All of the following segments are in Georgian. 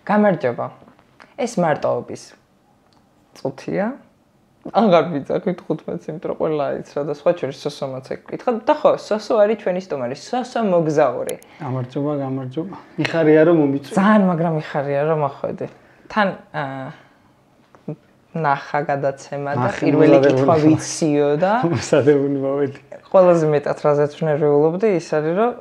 გამარჯობა. ეს მარტოობის წუთია. აღარ ვიძახით 15, იმიტომ რომ ყველა იცრა და სხვა შორის სოსომაც ეკითხა. და ხო, სოსო არის ჩვენი სტუმარი, სოსო მოგზაური. გამარჯობა. მიხარია რომ მომიწვი. ძალიან მაგრამ მიხარია რომ მოხვედი. თან ნახა გადაცემა და პირველი კითხვა ვიციო და მოსადებული მოვედი. ყველაზე მეტად რაზეც ვნერვიულობდი ის არის რომ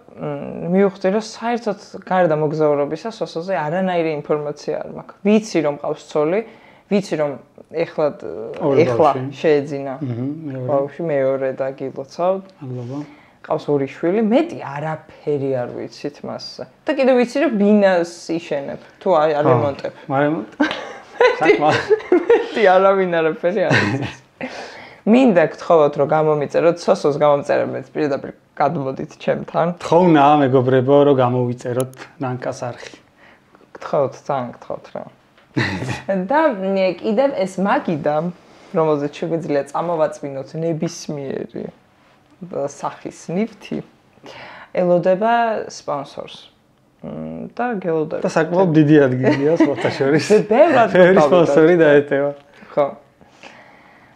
მივხვდი რომ საერთოდ გარდა მოგზაურობისა სოსოზე არანაირი ინფორმაცია არ მაქვს. ვიცი რომ ყავს ცოლი, ვიცი რომ ეხლა შეეძინა. ბავშვი მეორე და გილოცავთ. მადლობა. ყავს ორი შვილი, მეტი არაფერი არ ვიცით მასზე. და კიდევ ვიცი რომ ბინას იშენებ, თუ არ რემონტებ. მეტი არავინ არაფერი არ იცის. მინდა გთხოვოთ რომ გამომიწეროთ სოსოს გამომწერებებს პირდაპირ გადმოდით ჩემთან. თხოვნა მეგობრებო რომ გამოვიწეროთ ნანკას არხი. გთხოვთ, ძალიან გთხოვთ რა. და კიდევ ეს მაგიდა, რომელზეც შეგვიძლია წამოვაწვინოთ ნებისმიერი სახის ნივთი, ელოდება სპონსორს. და გელოდება. და საკმაოდ დიდი ადგილია სხვათა შორის. ბევრი სპონსორი დაეტევა. ხო.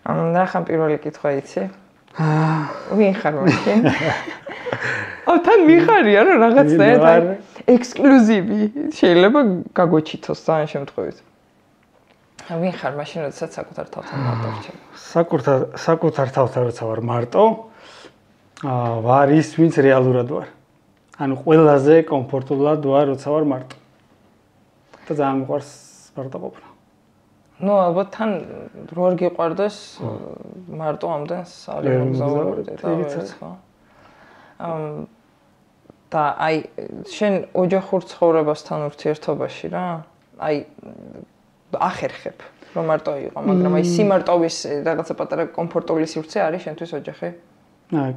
ნახან პირველი კითხვა იცი? ვინ ხარ მაშინ? თან მიხარია რომ რაღაცნაირად ექსკლუზივი შეიძლება გაგვეჩითოს ძალიან შემთხვევით. ვინ ხარ მაშინ როდესაც საკუთარ თავთან მარტო რჩება? საკუთარ თავთან როცა ვარ მარტო, ვარ ის ვინც რეალურად ვარ. ანუ ყველაზე კომფორტულად ვარ როცა ვარ მარტო. და ძალიან მიყვარს მარტო ყოფნა. ნუ ალბათ თან რო არ გიყვარდეს მარტო ამდენს არ მოგზაურობდი და ვერც ხო. და აი შენ ოჯახურ ცხოვრებასთან ურთიერთობაში რა, აი ახერხებ რომ მარტო იყო, მაგრამ აი სიმარტოვის რაღაცა პატარა კომფორტული სივრცე არის შენთვის ოჯახი?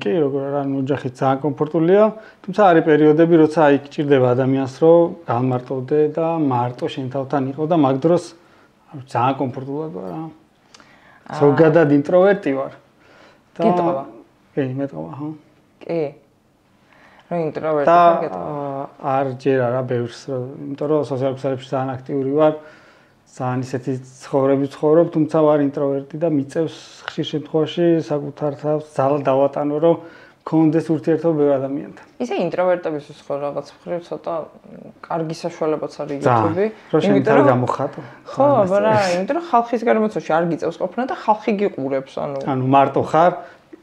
კი, როგორ არა, ოჯახი ძალიან კომფორტულია, თუმცა არის პერიოდები, როცა აი გჭირდება ადამიანს, რომ გამარტოვდე და მარტო შენ თავთან იყო და მაგ დროს ძალიან კომფორტულად ვარ რა. ზოგადად ინტროვერტი ვარ. გეტყობა. კი, მეტყობა, ხო. კი. რომ ინტროვერტი ვარ, გეტყობა. არ ჯერ არა ბევრს, იმიტომ რომ სოციალურ ქსელებში ძალიან აქტიური ვარ. ძალიან ისეთი ცხოვრები ცხოვრობ, თუმცა ვარ ინტროვერტი და მიწევს ხშირ შემთხვევაში საკუთარ თავს ძალა დავატანო, რომ მქონდეს ურთიერთობა ბევრ ადამიანთან. ისე ინტროვერტებისთვის ხო რაღაც მხრივ ცოტა კარგი საშუალებაც არის YouTube-ი. იმიტომ რომ გამოხატო. ხო, აბარა, იმიტომ რომ ხალხის გარემოცვაში არ გიწევს ყოფნა და ხალხი გიყურებს, ანუ მარტო ხარ,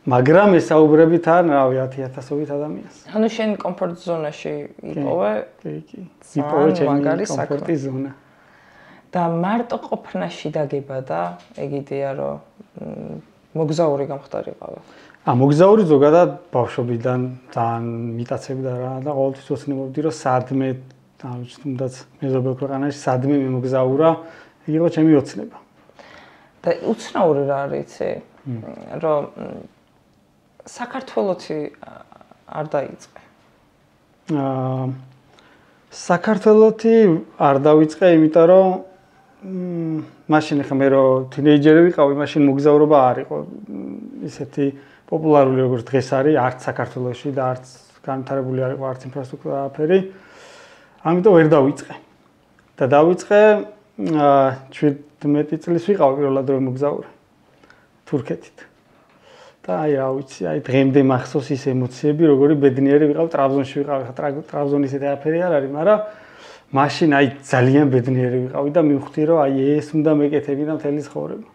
მაგრამ ესაუბრებით არ რავი 10,000-ობით ადამიანს. ანუ შენ კომფორტ ზონაში იპოვე? კი. იპოვე ჩემი კომფორტი ზონა. და მარტო ყოფნაში დაგება და ეგ იდეა რომ მოგზაური გამხდარიყავი. მოგზაური ზოგადად ბავშვობიდან ძალიან მიტაცებდა რა და ყოველთვის ოცნებობდი რომ სადმე თუნდაც მეზობელ ქვეყანაში სადმე მემოგზაურა, იყო ჩემი ოცნება. და უცნაური რა არის იცი? რომ საქართველოსი არ დაიწყე. საქართველოსი არ დავიწყე, იმიტომ რომ მაშინ ხა მე რომ თინეიჯერი ვიყავი, მაშინ მოგზაურობა არ იყო ისეთი პოპულარული როგორც დღეს არის, არც საქართველოში და არც განვითარებული არ იყო არც ინფრასტრუქტურა აფერი. ამიტომ ვერ დავიწყე. და დავიწყე 17 წლის ვიყავი პირველად რომ მოგზაურე თურქეთით. და აი რა ვიცი, აი დღემდე მახსოვს ის ემოციები, როგორი ბედნიერი ვიყავ ტრაბზონში ვიყავი, ხა ტრაბზონის ისეთი აფერი არ არის, მაგრამ მაშინ აი ძალიან ბედნიერი ვიყავი და მივხვდი რომ აი ეს უნდა მეკეთებინა მთელი ცხოვრება.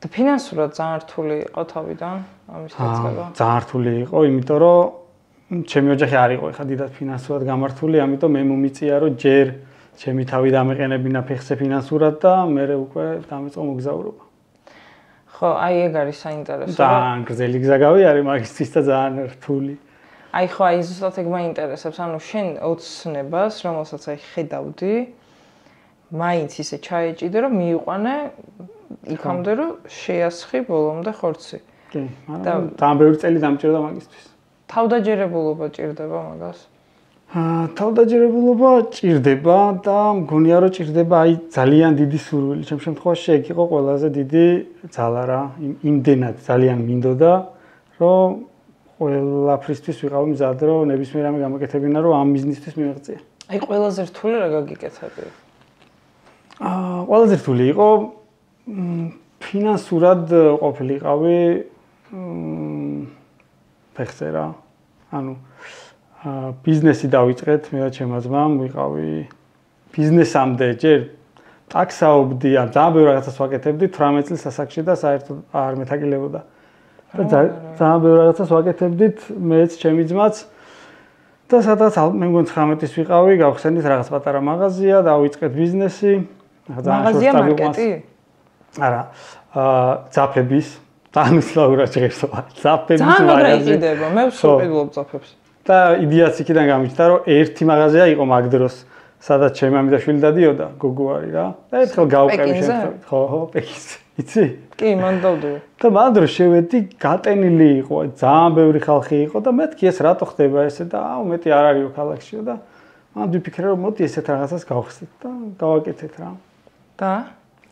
და ფინანსურად ძალიან რთული იყო თავიდან ამის დაწყება? ძალიან რთული იყო, იმიტომ რომ ჩემი ოჯახი არ იყო ხა დიდად ფინანსურად გამართული, ამიტომ მე მომიწია რომ ჯერ ჩემი თავი დამეყენებინა ფეხზე ფინანსურად და მე უკვე დამეწყო მოგზაურობა. ხო, აი ეგ არის საინტერესო. ძალიან გრძელი გზა გავიარე მაგისთვის და ძალიან რთული. აი ხო, აი ზუსტად ეგ მაინტერესებს, ანუ შენ ოცნებას, რომელსაც აი ხედავდი, მაინც ისე ჩაეჭიდე, რომ მიიყვანე იქამდე, რომ შეასხი ბოლომდე ხორცი. კი, მაგრამ ძალიან ბევრი წელი დამჭირდა მაგისთვის. თავდაჯერებულობა ჭირდება მაგას? თავდაჯერებულობა ჭირდება და მგონია რომ ჭირდება აი ძალიან დიდი სურვილი. ჩემ შემთხვევაში ეგ იყო ყველაზე დიდი ძალა რა. იმდენად ძალიან მინდოდა, რომ ყველაფრისთვის ვიყავი მზად, რომ ნებისმიერ რამე გამოკეთებინა, რომ ამ ბიზნესთვის მივეღწია. აი ყველაზე რთული რა გაგიკეთებია? ყველაზე რთული იყო ფინანსურად ყოფილიყავი ფეხზე რა. ანუ ბიზნესი დავიწყეთ მე და ჩემმა ძმამ, ვიყავი ბიზნესამდე ჯერ ტაქსაობდი, ან ძალიან ბევრ რაღაცას ვაკეთებდი 18 წლის ასაკში და საერთოდ არ მეთაკილებოდა. და ძალიან ბევრ რაღაცას ვაკეთებდით მეც, ჩემი ძმაც. და სადაც მე მგონი 19-ის ვიყავი, გავხსენით რაღაც პატარა მაღაზია, დავიწყეთ ბიზნესი. მაღაზია მარკეტი? არა. ძაფების, დამისლაურად შეერთობა. ძაფების მაღაზია. ძალიან იყიდება, მე ვსუპედლობ ძაფებს. და იდეაც იქიდან გამიჩნდა, რომ ერთი მაღაზია იყო მაგ დროს, სადაც ჩემი მამი და შვილი დადიოდა, გოგო არის რა. და ერთხელ გავყევი შემთხვევით. ხო, პეკინზე. იცი? კი, მან დავდივი. და მან დროს შევედი, გატენილი იყო, ძალიან ბევრი ხალხი იყო და მეთქი ეს რატო ხდება ესე და მეტი არ არისო ქალაქშიო და მან ვიფიქრე რომ მოდი ესეთ რაღაცას გავხსნით და გავაკეთეთ რა.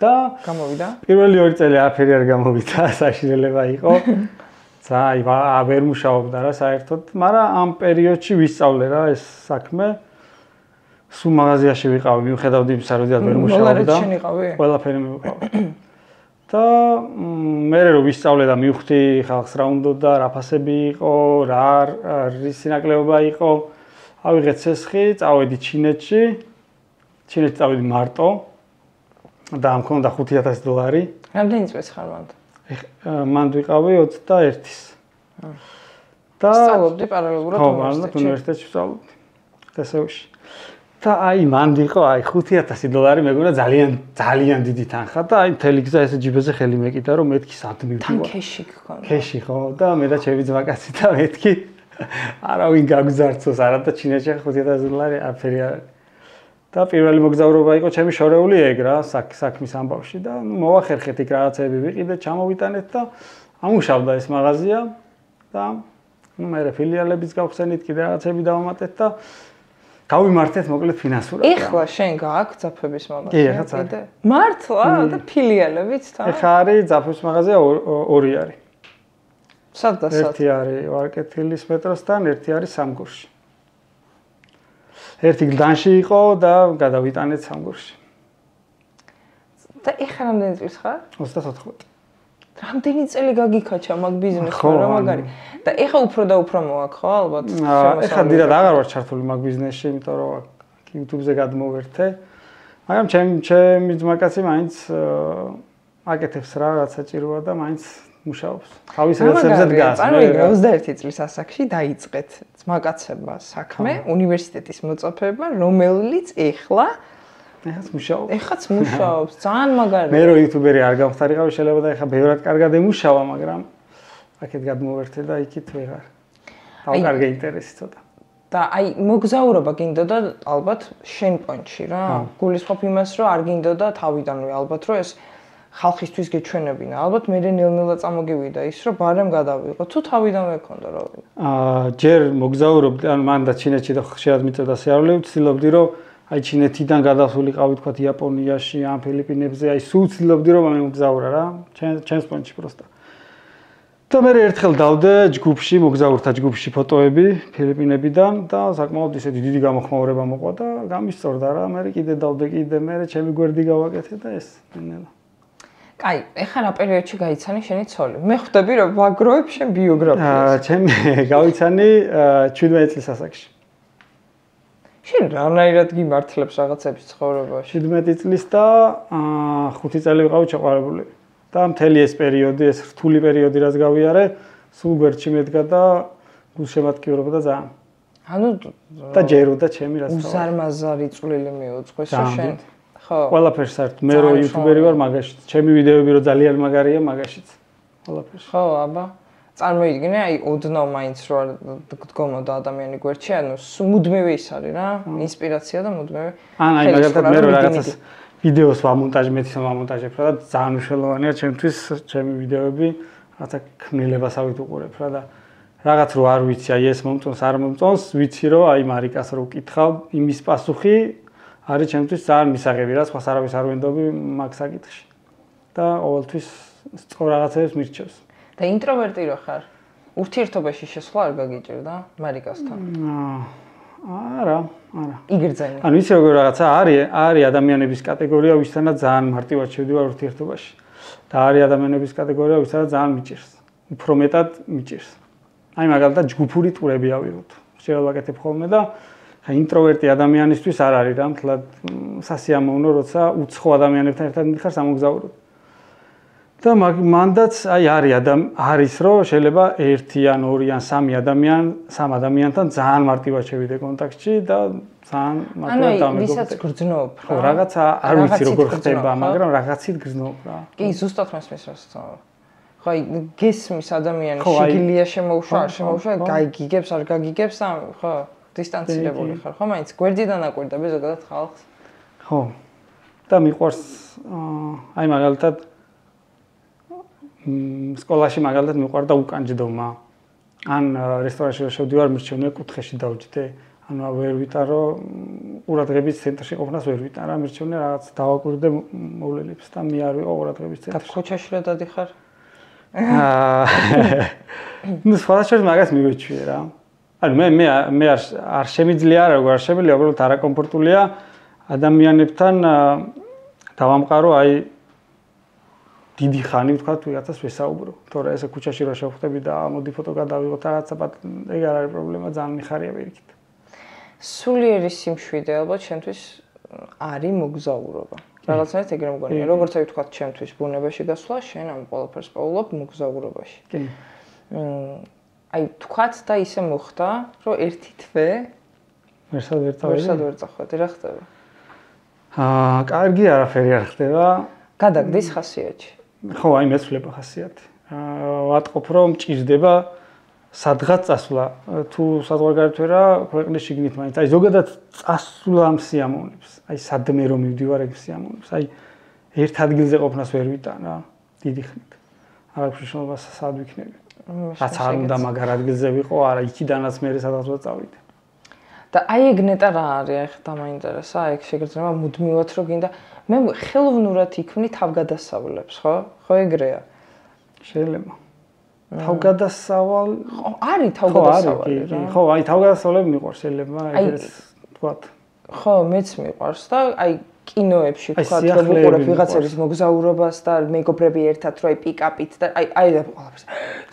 და გამოვიდა? პირველი 2 წელი არაფერი არ გამოვიდა, საშინელება იყო. ძალიან ვერ მუშაობდა რა საერთოდ, მაგრამ ამ პერიოდში ვისწავლე რა ეს საქმე. სულ მაღაზიაში ვიყავი, მიუხედავად იმისა, რომ ვერ მუშაობდა. ყველაფერი მივიყავი. და მე რო ვისწავლე და მივხვდი ხალხს რა უნდა და რა ფასები იყო, რა სინაკლებობა იყო. ავიღეთ ცესხი, წავედი ჩინეთში. ჩინეთში წავედი მარტო. და ამ მქონდა $5000. რამდენი წლის ხარ მანდ? მანდ ვიყავი 21-ის. და სწავლობდი პარალელურად უნივერსიტეტში. ხო, უნივერსიტეტში ვსწავლობდი. დსვ-ში. და აი მანდ იყო აი $5000 მეგონა ძალიან დიდი თანხა და აი მთელი გზა ესე ჯიბეზე ხელი მეკიდა რომ მეთქი სად მივდივარ. თან ქეში გქონდა. ქეში ხო და მე და ჩემი ძმა კაცი და მეთქი არავინ გაგზარცოს არა და ჩინეთში $5000 აფერი არის. და პირველი მოგზაურობა იყო ჩემი შორეული ეგ რა საქმის ამბავში და მოვახერხეთ იქ რაღაცები ვიყიდეთ, ჩამოვიტანეთ და ამუშავდა ეს მაღაზია და მე ფილიალებიც გავხსენით, კიდე რაღაცები დავამატეთ და გავიმართეთ მოკლედ ფინანსურად. ეხლა შენ გააქვს ძაფების მაღაზია კიდე? მართლა და ფილიალებიც თან? ეხლა არის ძაფების მაღაზია 2 არის. სად და სად? ერთი არის ვარკეთილის მეტროსთან, ერთი არის სამგურში. ერთი გლდანში იყო და გადავიტანეთ სამგურში. და ეხლა რამდენი წლის ხარ? 34. რამდენი წელი გაგიქაჩა მაგ ბიზნესში რა მაგარი? და ეხლა უფრო და უფრო მოაქვს ხო ალბათ? ეხლა დირად აღარ ვარ ჩართული მაგ ბიზნესში, იმიტომ რომ YouTube-ზე გადმოვერთე. მაგრამ ჩემი ძმაკაცი მაინც აკეთებს რაღაც საჭიროა და მაინც მუშაობს. თავის რეცეპტზე დგას. წარმოიდგინე 21 წლის ასაკში დაიწყეთ ძმაკაცებმა საქმე უნივერსიტეტის მოწაფეებმა, რომელიც ეხლაც მუშაობს. ძალიან მაგარია. მე რო იუთუბერი არ გამხდარიყავი, შეიძლება და ეხლა ბევრად კარგად ემუშავა, მაგრამ აქეთ გადმოვერთე და იქით ვეღარ. დავკარგე ინტერესი ცოტა. და აი მოგზაურობა გინდოდა ალბათ შენ პონჩი რა. გულისხმობ იმას, რომ არ გინდოდა თავიდანვე ალბათ რომ ეს ხალხისთვის გეჩვენებინა. ალბათ მე ნელ-ნელა წამოგივიდა ის, რომ ბარემ გადავიღო. თუ თავიდანვე გქონდა რა ვინა. ჯერ მოგზაურობდი, ან მან და ჩინეთში და ხშირად მიწევდა სიარული, ვცდილობდი რომ აი ჩინეთიდან გადასულიყავი თქვა იაპონიაში, ან ფილიპინებზე, აი სულ ვცდილობდი რომ მე მოგზაურა რა, ჩემს პონჩი პროსტა. და მე ერთხელ დავდე ჯგუფში, მოგზაურთა ჯგუფში ფოტოები ფილიპინებიდან და საკმაოდ ისეთი დიდი გამოხმაურება მოყვა და გამისწორდა რა, მე კიდე დავდე კიდე, მე ჩემი გვერდი გავაკეთე და ეს ნელა. კაი, ეხლა რა პერიოდში გაიცანი შენი ცოლი? მე ხვდები რომ ვაგროვებ შენ ბიოგრაფიას. ჩემი გავიცანი 17 წლის ასაკში. შენ რანაირად გიმართლებს რაღაცების ცხოვრებაში? 17 წლის და 5 წელი ვიყავი ჩაყარებული. და მთელი ეს პერიოდი, ეს რთული პერიოდი რაც გავიარე, სულ გვერდში მედგა და გულშემატკივრობდა ძალიან. ანუ და ჯეროდა ჩემი რაც თავი. უზარმაზარი წვლილი მიუძღვის შენ. ხო. ყველაფერს საერთოდ მე რო იუთუბერი ვარ მაგაშიც. ჩემი ვიდეოები რო ძალიან მაგარია მაგაშიც. ყველაფერს. ხო, აბა. წარმოიდგინე, აი ოდნავ მაინც რო არ დგომოდა ადამიანი გვერდში, ანუ მუდმივი ის არის რა, ინსპირაცია და მუდმივი. აი მაგალითად მე რო რაღაცას ვიდეოს ვამონტაჟებ რა და ძალიან მნიშვნელოვანია ჩემთვის ჩემი ვიდეოები რაღაცა ქმნილებასავით უყურებ რა და რაღაც რო არ ვიცი აი ეს მომწონს არ მომწონს ვიცი რომ აი მარიკას რო ვკითხავ იმის პასუხი არის ჩემთვის ძალიან მისაღები რა სხვა არავის არ ვენდობი მაგ საკითხში და ყოველთვის სწორ რაღაცებს მირჩევს და ინტროვერტი რო ხარ ურთიერთობაში შესვლა არ გაგიჭირდა მარიკასთან არა. იგრძენი. ანუ ისე როგორ რაღაცა არის ადამიანების კატეგორია, ვისთანაც ძალიან მარტივად შევდივარ ურთიერთობაში. და არის ადამიანების კატეგორია, ვისაც ძალიან მიჭირს. უფრო მეტად მიჭირს. აი მაგალითად ჯგუფური ტურები ავიღოთ. შეიძლება ვაკეთებ ხოლმე და ინტროვერტი ადამიანისთვის არ არის რა, მთლად სასიამოვნო, როცა უცხო ადამიანებთან ერთად მიდიხარ სამოგზაუროდ. და მანდაც აი არის რომ შეიძლება 1 ან 2 ან 3 ადამიანთან ძალიან მარტივად შევიდე კონტაქტში და ძალიან მარტივად დამეგობრდე. ანუ ვისაც გრძნობ, ხო, რაღაცა არ ვიცი როგორ ხდება, მაგრამ რაღაცით გრძნობ რა. კი, ზუსტად მესმის რას ვთქვა. ხო, აი გესმის ადამიანი შეგილია შემოუშვა, არ შემოუშვა, გაიგიგებს, არ გაგიგებს და ხო, დისტანცირებული ხარ, ხო, მაინც გვერდიდან აკვირდები ზოგადად ხალხს. ხო. და მიყვარს აი მაგალითად სკოლაში მაგალითად მიყვარდა უკანჯდომა. ან რესტორანში რომ შევდივარ, მირჩევნია კუთხეში დავჯდე. ანუ ვერ ვიტარო ყურადღების ცენტრში ყოფნას ვერ ვიტარა, მირჩევნია რაღაც დავაკვირდე მოვლენებს და მე არ ვიყო ყურადღების ცენტრში. და ქუჩაში რა დადიხარ? ნუ სხვადასხვა მაგას მივეჩვიე რა. ანუ მე არ შემიძლია რა, არ შემიძლია, უბრალოდ არაკომფორტულია ადამიანებთან დავამყარო აი დიდი ხანი ვთქვათ ვიღაცას ვესაუბრო. თორე ესე ქუჩაში რა შევხვდები და მოდი ფოტო გადავიღოთ რაღაცა, ეგ არ არის პრობლემა, ძალიან მიხარია პირიქით. სულიერი სიმშვიდე ალბათ ჩემთვის არის მოგზაურობა. რაღაცნაირად ეგრე მგონია, როგორც აი ვთქვათ ჩემთვის ბუნებაში გასვლა, შენ ამ ყველაფერს პოულობ მოგზაურობაში. კი. აი თქვათ და ისე მოხდა, რომ ერთი თვე ვერსად ვერ წახვედი, რა ხდება? კარგი არაფერი არ ხდება. გადაგდის ხასიათში. ხო, აი მეც ვლება ხასიათი. ვატყობ რომ ჭირდება სადღაც წასვლა. თუ სადღაც გარეთვერა, ქვეყნის შიგნით მაინც. აი ზოგადად წასვლა მსიამოვნებს. აი სადმე რომ მივდივარ ეგ მსიამოვნებს. აი ერთ ადგილზე ყოფნას ვერ ვიტან რა, დიდი ხნით. არ აქვს მნიშვნელობა სად ვიქნები. რაც არ უნდა მაგარ ადგილზე ვიყო, არა იქიდანაც მე სადღაც წავიდე. და აი ეგ ნეტა რა არის, აი ხა დამაინტერესა, აი ეგ შეგრძნება მუდმივად რომ გინდა მე ხელოვნურად იქმნი თავგადასავლებს, ხო? ხო ეგრეა. შეიძლება. თავგადასავალ ხო, არის თავგადასავალი რა. ხო, აი თავგადასავლები მიყვარს შეიძლება, ეგრეთ ვთქვათ. ხო, მეც მიყვარს და აი კინოებში ვთქვათ, რომ ვუყურებ ვიღაცების მოგზაურობას და მეგობრები ერთად რო აი პიკაპით და აი და ყველაფერს.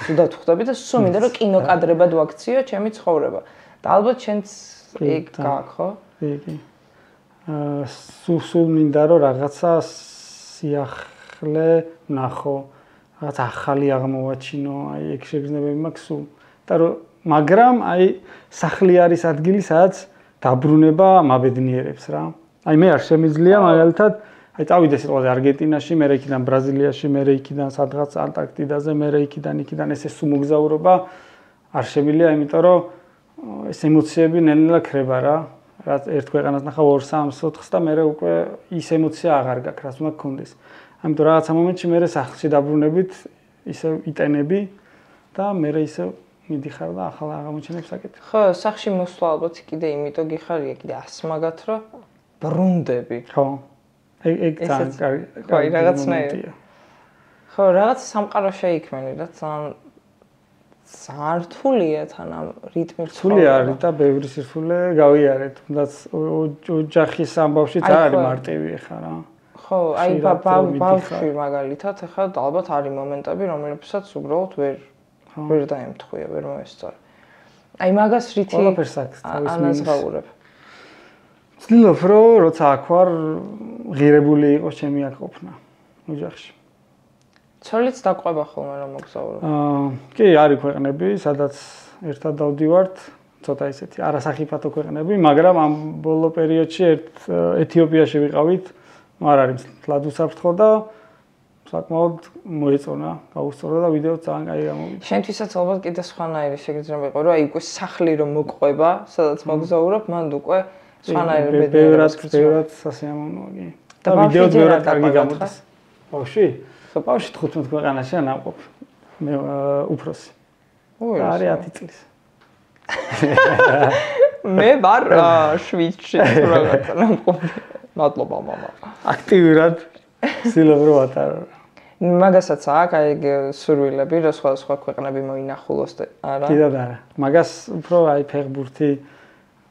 თუდად ხვდები და სულ მინდა რომ კინოკადრებად ვაქციო ჩემი ცხოვრება. და ალბათ შენც ეგ გაქვს, ხო? კი. სულ მინდა რომ რაღაცა სიახლე ნახო, რაღაც ახალი აღმოვაჩინო, აი ეგ შეგრძნებები მაქვს სულ. და რომ მაგრამ აი სახლი არის ადგილი, სადაც დაბრუნება მაბედნიერებს რა. აი მე არ შემიძლია მაგალითად აი წავიდე სიტყვაზე არგენტინაში, მე იქიდან ბრაზილიაში, მე იქიდან სადღაც ანტარქტიდაზე, მე იქიდან ესე სულ მოგზაურობა არ შემიძლია, იმიტომ რომ ეს ემოციები ნელ-ნელა ქრება რა. რაც ერთ ქვეყანას ნახავ 2-3-4-ს და მე უკვე ის ემოცია აღარ გაქვს, რაც უნდა გქონდეს. ამიტომ რაღაცა მომენტში მე სახლში დაბრუნებით ისე იტენები და მე ისე მიდიხარ და ახალ აღმოჩენებს აკეთებ. ხო, სახლში მოსვლა ალბათ კიდე იმიტომ გიხარია, კიდე ასმაგათ რომ ბრუნდები. ხო. ეგ ძალიან კარგი. ხო, რაღაცნაირად. ხო, რაღაც სამყარო შეიქმენი და ძალიან რთულია თან ამ რიტმით. რთული არის და ბევრი სირთულე გავიარეთ. თუნდაც ოჯახის ამბავში არ არის მარტივი ხა რა. ხო, აი ბავშვი მაგალითად ახლა ალბათ არის მომენტები, რომლებსაც უბრალოდ ვერ დაემთხვია, ვერ მოესწორა. აი მაგას რითი ყველაფერს აქვს თავის ანაზღაურებ. ვცდილობ რომ როცა აქ ვარ ღირებული იყოს ჩემი აქ ყოფნა ოჯახში. ცოლიც დაყვება ხოლმე რომ მოგზაურო. კი, არის ქვეყნები, სადაც ერთად დავდივართ, ცოტა ისეთი არასახიფათო ქვეყნები, მაგრამ ამ ბოლო პერიოდში ეთიოპიაში ვიყავით, არ არის მთლად უსაფრთხო და საკმაოდ მოეწონა, გაუსწორდა და ვიდეო ძალიან კაი გამოვიდა. შენთვისაც ალბათ კიდე სხვანაირი შეგიძლია იყო, რომ აი უკვე სახლი რომ მოყვება, სადაც მოგზაურობ, მანდ უკვე სხვანაირი ბევრად სასიამოვნოა კი. და ვიდეო ბევრად კარგი გამოდის. ბავშვი? ხო, ბავშვი 15 ქვეყანაში ნამყოფ. მე უფროსი. არის 10 წლის. მე ვარ შვიცში რაღაცა ნამყოფი. მადლობა მამა. აქტიურად ვცდილობ რომ ვატარო. მაგასაც აქვს აი სურვილები, რომ სხვა ქვეყნები მოინახულოს და არა. კიდევ არა. მაგას უფრო აი ფეხბურთი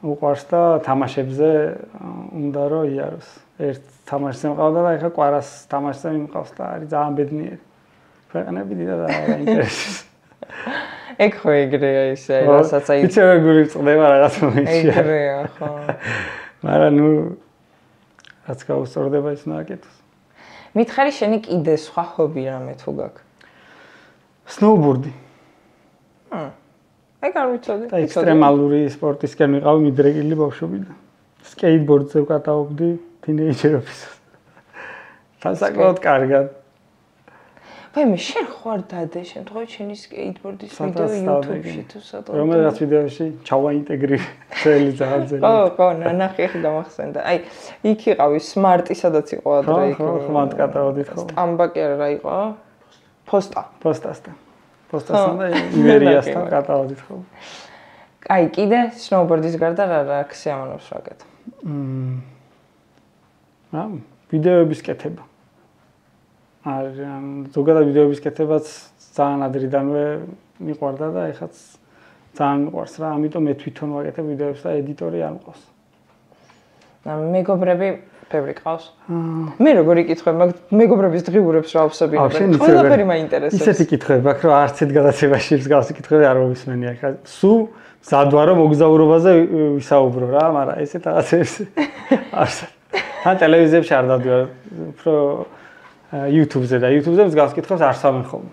უყვარს და თამაშებზე უნდა რომ იაროს. ერთ თამაშზე მყავდა და ეხა კვარას თამაშზე მიმყავს და არის ძალიან ბედნიერი. ქვეყნები დიდად არ აინტერესებს. ეგ ხო ეგრეა ისე, რასაც აი იცი როგორ წყდება რაღაც მომენტში. ეგრეა ხო. მაგრამ ნუ რაც გაუსწორდება ის ნაკეთოს. მითხარი შენი კიდე სხვა ჰობი რამე თუ გაქვს? სნოუბორდი. ეგ არ ვიცოდი. და ექსტრემალური სპორტისკენ ვიყავი მიდრეკილი ბავშვობიდან. სკეიტბორდზე ვკატაობდი თინეიჯერობისას. საკმაოდ კარგად. მე შენ ხوار დადე შემთხვევით შენი სკეიტბორდის ვიდეო YouTube-ში თუ სადღაც. რომელიღაც ვიდეოში ჩავაინტეგრი ძელი ძალიან. ხო, ნახე ხე გამახსენდა. აი, იქ იყავი სმარტი სადაც იყო ადრე იქ. ხო, მანდ კატაოდით ხო. სტამბაკი რა იყო? პოსტასთან და იმერიასთან კატაოდით ხო. აი, კიდე სნოუბორდის გარდა რა ქსიამოვნებს რაკეთ? ვიდეოების კეთება. ზოგადად ვიდეოების კეთებაც ძალიან ადრიდანვე მიყვარდა და ეხაც ძალიან მიყვარს რა, ამიტომ მე თვითონ ვაკეთებ ვიდეოებს და ედიტორი არ მყავს. მეგობრები ბევრი ყავს? მე როგორ იკითხებ, მაგ მეგობრების დღიურებს რა ვსებინებ? ყველაფერი მაინტერესებს. ისეთი კითხვები აქვს, რომ არც ერთ გადაცემაში მსგავსი კითხვები არ მომისმენია. სულ მზადვარ რომ მოგზაურობაზე ვისაუბრო რა, მაგრამ ესეთ რაღაცებს არც თან ტელევიზიებში არ დავდივარ, უფრო YouTube-ზე და YouTube-ზე მსგავს კითხვებს არ სამენ ხოლმე.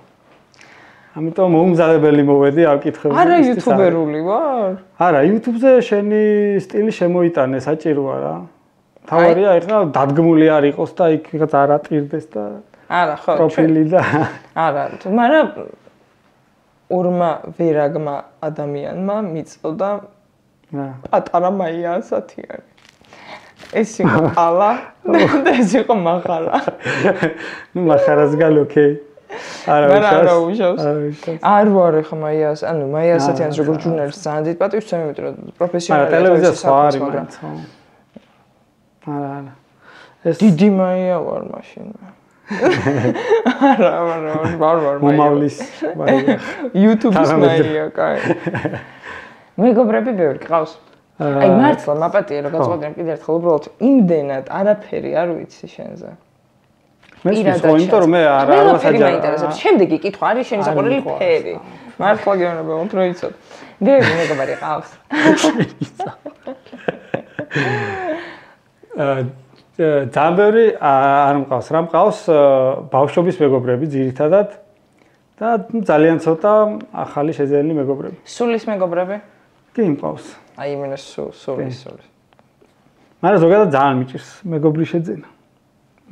ამიტომ მომზადებელი მოვედი ამ კითხვებზე. არა YouTube-ერული ვარ? არა, YouTube-ზე შენი სტილი შემოიტანე, საჭიროა რა. თავარია ეხლა დადგმული არ იყოს და იქ რაღაც არ ატირდეს და არა, ხო, პროფილი და არა, მაგრამ ორმა ვერაგმა ადამიანმა მიწოდა პატარა მაიასათიანი. ეს იყო ყალა და ეს იყო მახარა. ნუ მახარას გალ ოკეი. არა უშავს. არ ვარ ხა მაიას, ანუ მაიასათიანს როგორც ჟურნალისტს ძალიან დიდ პატივს ვცემ, იმიტომ რომ პროფესიონალი ტელევიზია სხვა არის მაინც. არა. ეს დიდი მაია ვარ მაშინ. არა, ვარ მაია. მომავლის მაია. YouTube-ის მაია, კაი. მეგობრები ბევრი ყავს. აი მართლა მაპატია რომ გაწყვეტენ კიდე ერთხელ უბრალოდ იმდენად არაფერი არ ვიცი შენზე. მე ისე იმიტომ რომ მე არ მაინტერესებს. შემდეგი კითხვა არის შენი საყვარელი ფერი. მართლა გეუბნება უფრო იცოდ. ბევრი მეგობარი ყავს. ძალიან ბევრი არ მყავს, რა მყავს ბავშვობის მეგობრები ძირითადად და ძალიან ცოტა ახალი შეძენილი მეგობრები. სულის მეგობრები? კი მყავს. აი იმენა სულის. მაგრამ ზოგადად ძალიან მიჭირს მეგობრის შეძენა.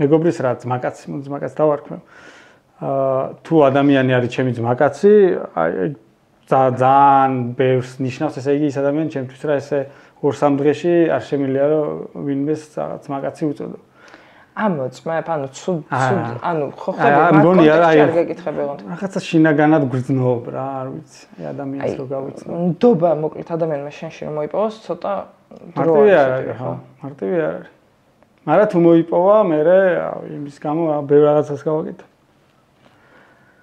მეგობრის რა ძმაკაცი, ძმაკაც დავარქმევ. თუ ადამიანი არის ჩემი ძმაკაცი, აი ძალიან ბევრს ნიშნავს, ესე იგი ის ადამიანი ჩემთვის რა ესე 2-3 დღეში არ შემიძლია რომ ვინმეს რაღაც მაგაცი უწოდო. ამოწმებ, ანუ ცუდ, ანუ ხო ხდება მაგ არ გეკითხებოდეთ. რაღაცა შინაგანად გრძნობ რა, არ ვიცი, აი ადამიანს რო გავიცნო. ნდობა მოკლედ ადამიანმა შენში რომ მოიპოვოს ცოტა დრო არის, ხო, მარტივი არ არის. მაგრამ თუ მოიპოვა, მე იმის გამო ბევრ რაღაცას გავაკეთე.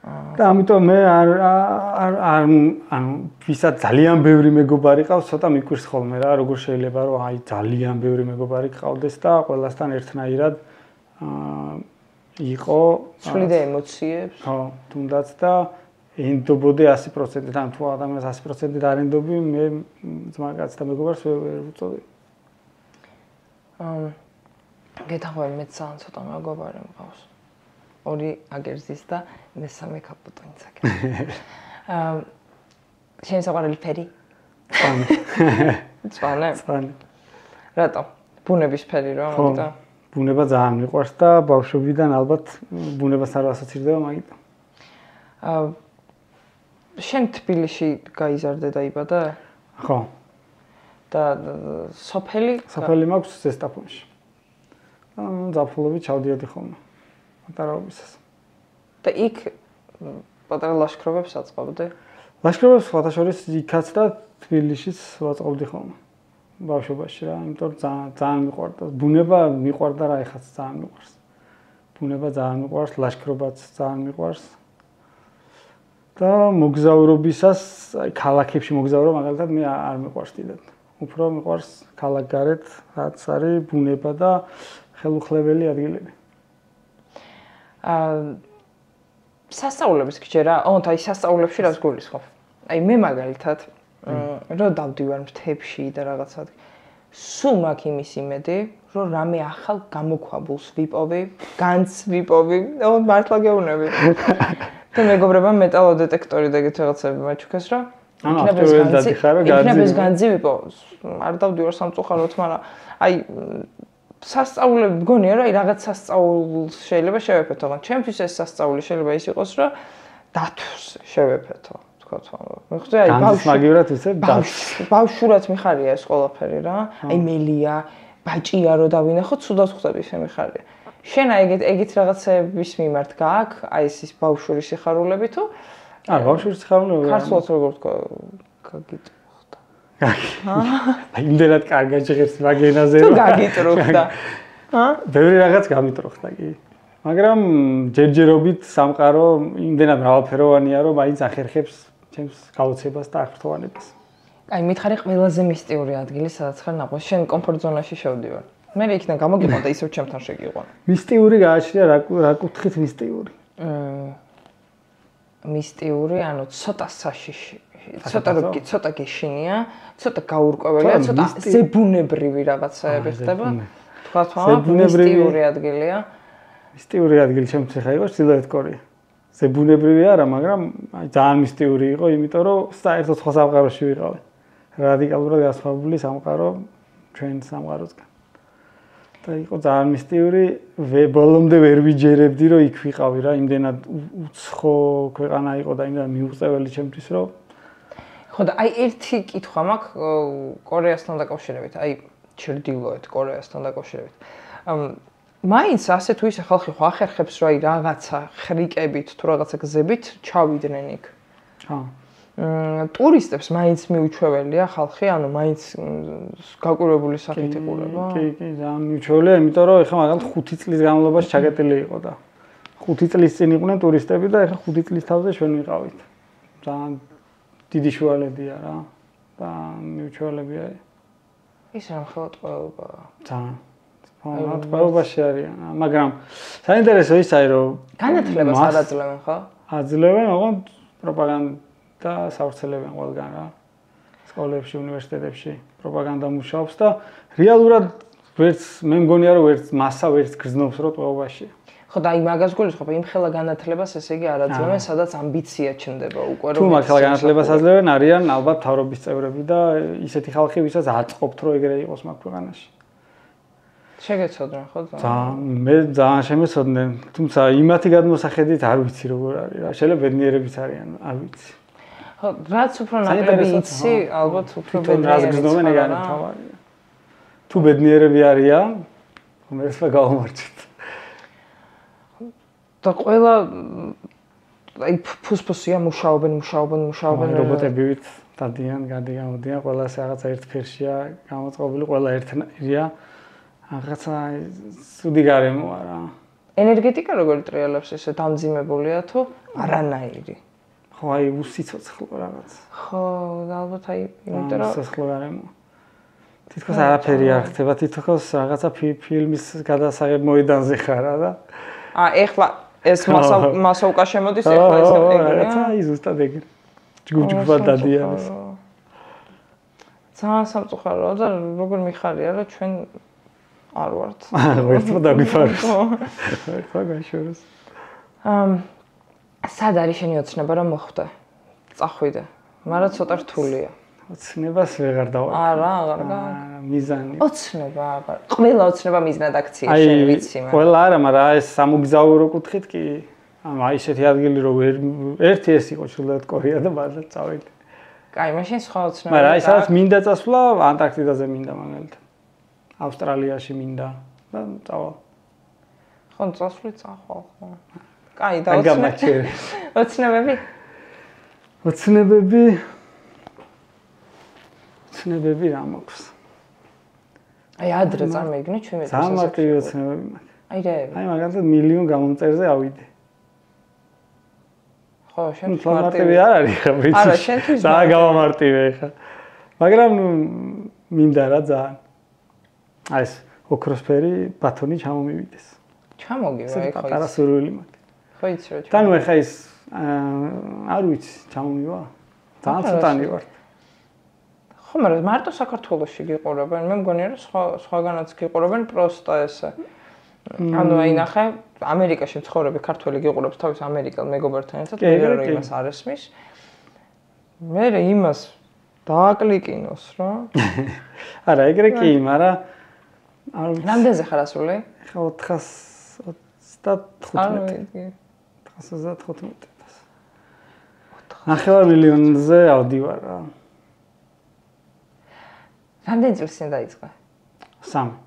და ამიტომ მე ანუ ვისაც ძალიან ბევრი მეგობარი ყავს, ცოტა მიკვირს ხოლმე რა, როგორ შეიძლება რომ აი ძალიან ბევრი მეგობარი ყავდეს და ყველასთან ერთნაირად იყო ცვლიდა ემოციებს. ხო, თუნდაც და ენდობოდე 100%, ან თუ ადამიანს 100% არ ენდობი, მე ძმაკაც და მეგობარს ვერ ვუწოდე. გეთაღვები მე ძალიან ცოტა მეგობარი მყავს. 2 აგერძის და მესამე კაპუტონიც აქ. შენ საყვარელი ფერი? წვანე. წვანე. რატო? ბუნების ფერი რა, მაგიტო? ბუნება ძალიან მიყვარს და ბავშვობიდან ალბათ ბუნებას არ ასოცირდება მაგიტო. შენ თბილისში გაიზარდე და იბადე? ხო. და სოფელი? სოფელი მაქვს ზესტაფონში. ზაფხულობით ჩავდიოდი ხოლმე. პატარაობისას. და იქ პატარა ლაშქრობებს აწყობდი? ლაშქრობებს სხვათაშორის იქაც და თბილისშიც ვაწყობდი ხოლმე. ბავშვობაში რა, იმიტომ ძალიან მიყვარდა. ბუნება მიყვარდა რა, ეხაც ძალიან მიყვარს. ბუნება ძალიან მიყვარს, ლაშქრობაც ძალიან მიყვარს. და მოგზაურობისას, აი ქალაქებში მოგზაურობა მაგალითად მე არ მიყვარს დიდად. უფრო მიყვარს ქალაქგარეთ, რაც არის ბუნება და ხელუხლებელი ადგილები. სასწაულების გჯერა, აი სასწაულებში რას გულისხმობ? აი მე მაგალითად რომ დავდივარ მთებში და რაღაცა სულ მაქვს იმის იმედი, რომ რამე ახალ გამოქვაბულს ვიპოვი, განს ვიპოვი, მართლა გეუბნები. და მეგობრებმა მეტალოდეტექტორი და ეგეთ რაღაცები მაჩუქეს, რომ იქნებ ეს განძი ვიპოვოს. არ დავდივარ სამწუხაროდ, მაგრამ აი სასწაულები მგონია, რომ აი რაღაც სასწაულს შეიძლება შევეფეთო, მაგრამ ჩემთვის ეს სასწაული შეიძლება ის იყოს, რომ დათვს შევეფეთო. მეხუთე აი ბავშვურად მიხარია ეს ყველაფერი რა. აი მელია, ბაჭია რო დავინახო, ცუდად ხვდები შენ მიხარია. შენ აი ეგეთ რაღაცების მიმართ გააქვს, აი ეს ბავშვური სიხარულები თუ? არა, ბავშვური სიხარულები. ქართულად როგორ თქვა, გაგიტრუხდა. აი იმდენად კარგად ჟღერს მაგენაზე რომ. თუ გაგიტრუხდა. ბევრი რაღაც გამიტრუხდა კი. მაგრამ ჯერჯერობით სამყარო იმდენად მრავალფეროვანია, რომ მაინც ახერხებს ჩემს გაოცებას და აღფრთოვანებას. აი მითხარი ყველაზე მისტიური ადგილი, სადაც ხარ ნაყოფი, შენ კომფორტ ზონაში შევდივარ. მე იქიდან გამოგიყო და ისევ ჩემთან შეგიყვან. მისტიური გააჩნია რა კუთხით მისტიური? მისტიური, ანუ ცოტა საშიში, ცოტა გეშინია, ცოტა გაურკვეველია, ცოტა ზებუნებრივი რაღაცაები ხდება. თქვა მისტიური ადგილია. მისტიური ადგილი ჩემთვის ხა იყო ჩრდილოეთ კორეა. ზებუნებრივი არა, მაგრამ აი ძალიან მისტიური იყო, იმიტომ რომ საერთოდ სხვა სამყაროში ვიყავი. რადიკალურად გასხვავებული სამყარო ჩვენ სამყაროსგან. და იყო ძალიან მისტიური, ბოლომდე ვერ ვიჯერებდი, რომ იქ ვიყავი რა, იმდენად უცხო ქვეყანა იყო და იმდენად მიუღწეველი ჩემთვის, რომ ხო და აი ერთი კითხვა მაქვს კორეასთან დაკავშირებით, აი ჩრდილოეთ კორეასთან დაკავშირებით. მაინც ასე თუ ისე ხალხი ხო ახერხებს რომ აი რაღაცა ხრიკებით თუ რაღაცა გზებით ჩავიდნენ იქ. ტურისტებს მაინც მიუჩვეველია ხალხი, ანუ მაინც გაკვირვებული სახით იყურება. კი, ძალიან მიუჩვეველია, იმიტომ რომ ეხლა მაგალითად 5 წლის განმავლობაში ჩაგეტილი იყო და 5 წლის წინ იყვნენ ტურისტები და ეხლა 5 წლის თავზე ჩვენ ვიყავით. ძალიან დიდი შუალებია რა და მიუჩვეველებია. ის რა მხოლოდ ყველობა. ძალიან მათბარობაში არიან, მაგრამ საინტერესო ისაა რომ განათლებას არ აძლევენ ხო? აძლევენ, ოღონდ პროპაგანდა სავრცელებენ ყველგან რა. სკოლებში, უნივერსიტეტებში პროპაგანდა მუშაობს და რეალურად ვერც მე მგონია რომ ვერც მასა ვერც გრძნობს რო ტყვეობაში. ხო და აი მაგას გულისხმობ იმ ხელა განათლებას ესე იგი არ აძლევენ, სადაც ამბიცია ჩნდება უკვე რომ თუ მაგ ხელა განათლებას აძლევენ, არიან ალბათ თავრობის წევრები და ისეთი ხალხი, ვისაც აწყობთ რომ ეგრე იყოს მაგ ქვეყანაში. შეგეცოდნენ ხო ძალიან მე ძალიან შემეცოდნენ თუმცა იმათი გადმოსახედით არ ვიცი როგორ არის რა შეიძლება ბედნიერებიც არიან არ ვიცი ხო რაც უფრო ნაკლები იცი ალბათ უფრო ბედნიერებიც არიან თუ ბედნიერები არიან უმეტესობა გავამარჯვეთ და ყველა აი ფუსფუსია მუშაობენ რობოტებივით დადიან გადიან ყველას რაღაცა ერთ ფერშია გამოწყობილი ყველა ერთნაირია რაღაცა სუდი გარემოა რა. ენერგეტიკა როგორ ტრიალებს ესე დამძიმებულია თუ არანაირი? ხო აი უსიცოცხლო რაღაც. ხო, ალბათ აი იმიტომ რომ უსიცოცხლო გარემოა. თითქოს არაფერი არ ხდება, თითქოს რაღაცა ფილმის გადასაღებ მოედანზე ხარა და ეხლა ეს მასოვკა შემოდის ეხლა ეს ეგრეა. რაღაცა აი ზუსტად ეგრე. ჯგუფ-ჯგუფად დადიან ეს. ძალიან სამწუხაროა და როგორ მიხარია რომ ჩვენ არ ვართ. ვერცმო დაგვიფაროს. ვერცმო გაშოროს. სად არის შენი ოცნება რომ მოხვდე? წახვიდე. მაგრამ ცოტა რთულია. ოცნებას ვეღარ დავარ. არა, აღარ გაქვს. მიზანი. ოცნება, ყველა ოცნება მიზნად აქცია შენ ვიცი, მაგრამ. ყველა არა, მაგრამ ეს სამოგზაურო კუთხით კი აი ესეთი ადგილი რომ ერთი ეს იყო ჩრდილოეთ კორეა და მართლა წავედი. კაი, მაშინ სხვა ოცნება. მაგრამ აი სადაც მინდა წასვლა, ანტარქტიდაზე მინდა მაგალითად. ავსტრალიაში მინდა და წავალ. ხო, წასვლი წახვალ ხო. კაი, და ოცნებები? ოცნებები რა მაქვს? აი ადრე წარმოიგნო ჩვენ მე. ძალიან მარტივი ოცნებები მაქვს. აი რა? აი მაგალითად მილიონ გამომწერზე ავიდე. ხო, შენ მარტივი არ არის ხა ვიცი. არა, შენთვის და გამომარტივე ხა. მაგრამ მინდა რა ძალიან. აი ეს ოქროსფერი ბათონი ჩამომივიდეს. ჩამოგივა ეხლა. პატარა სურვილი მაქვს. ხო იცი რა. და ნუ ეხლა ის არ ვიცი ჩამომივა. ძალიან ცოტანი ვარ. ხო, მაგრამ მარტო საქართველოში გიყურებენ. მე მგონია რომ სხვაგანაც გიყურებენ პროსტა ესე. ანუ აი ნახე, ამერიკაში მცხოვრები ქართველი გიყურებს თავის ამერიკელ მეგობართან ერთად, მე იმას არ ესმის. მე იმას დააკლიკინოს რა. არა, ეგრე კი, მაგრამ რამდენზე ხარ ასული? ხა 435. 435. 9 მილიონზე ავდივარ რა. რამდენი წელი წინ დაიწყე? 3.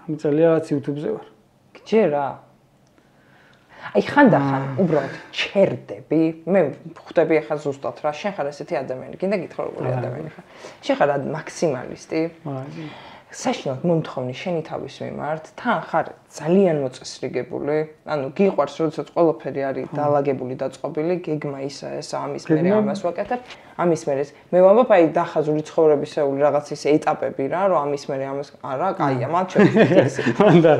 3 წელია რაც YouTube-ზე ვარ. გჯერა? აი ხანდახან უბრალოდ ჩერდები, მე ხვდები ახლა ზუსტად რა, შენ ხარ ესეთი ადამიანი, გინდა გითხრა როგორი ადამიანი ხარ. შენ ხარ მაქსიმალისტი. საშინლად მომთხოვნი შენი თავის მიმართ, თან ხარ ძალიან მოწესრიგებული, ანუ გიყვარს როდესაც ყველაფერი არის დაალაგებული, დაწყობილი, გეგმა ისა ეს ამის მერე ამას ვაკეთებ, ამის მერე მე ვამბობ აი დახაზული ცხოვრებისეული რაღაც ის ეტაპები რა, რომ ამის მერე ამას არა, კაია, მათ შორის. მანდა.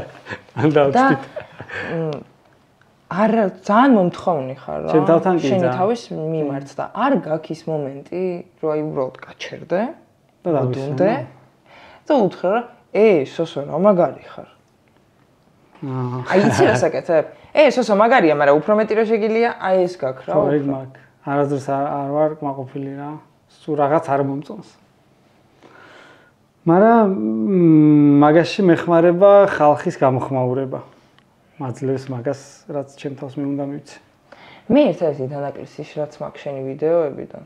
არა, ძალიან მომთხოვნი ხარ რა. შენი თავის მიმართ და არ გაქვს ის მომენტი, რომ აი უბრალოდ გაჩერდე და დავდუნდე. და უთხრა რა, სოსო რა მაგარი ხარ. აი იცი რა საკეთებ? სოსო მაგარია, მაგრამ უფრო მეტი რა შეგილია, აი ეს გაქვს რა. ხო, ეგ მაქვს. არასდროს არ ვარ კმაყოფილი რა. სულ რაღაც არ მომწონს. მაგრამ მაგაში მეხმარება ხალხის გამოხმაურება. მაძლევს მაგას, რაც ჩემ თავს მე უნდა მივიცე. მე ერთ-ერთი დანაკლისი რაც მაქვს შენი ვიდეოებიდან.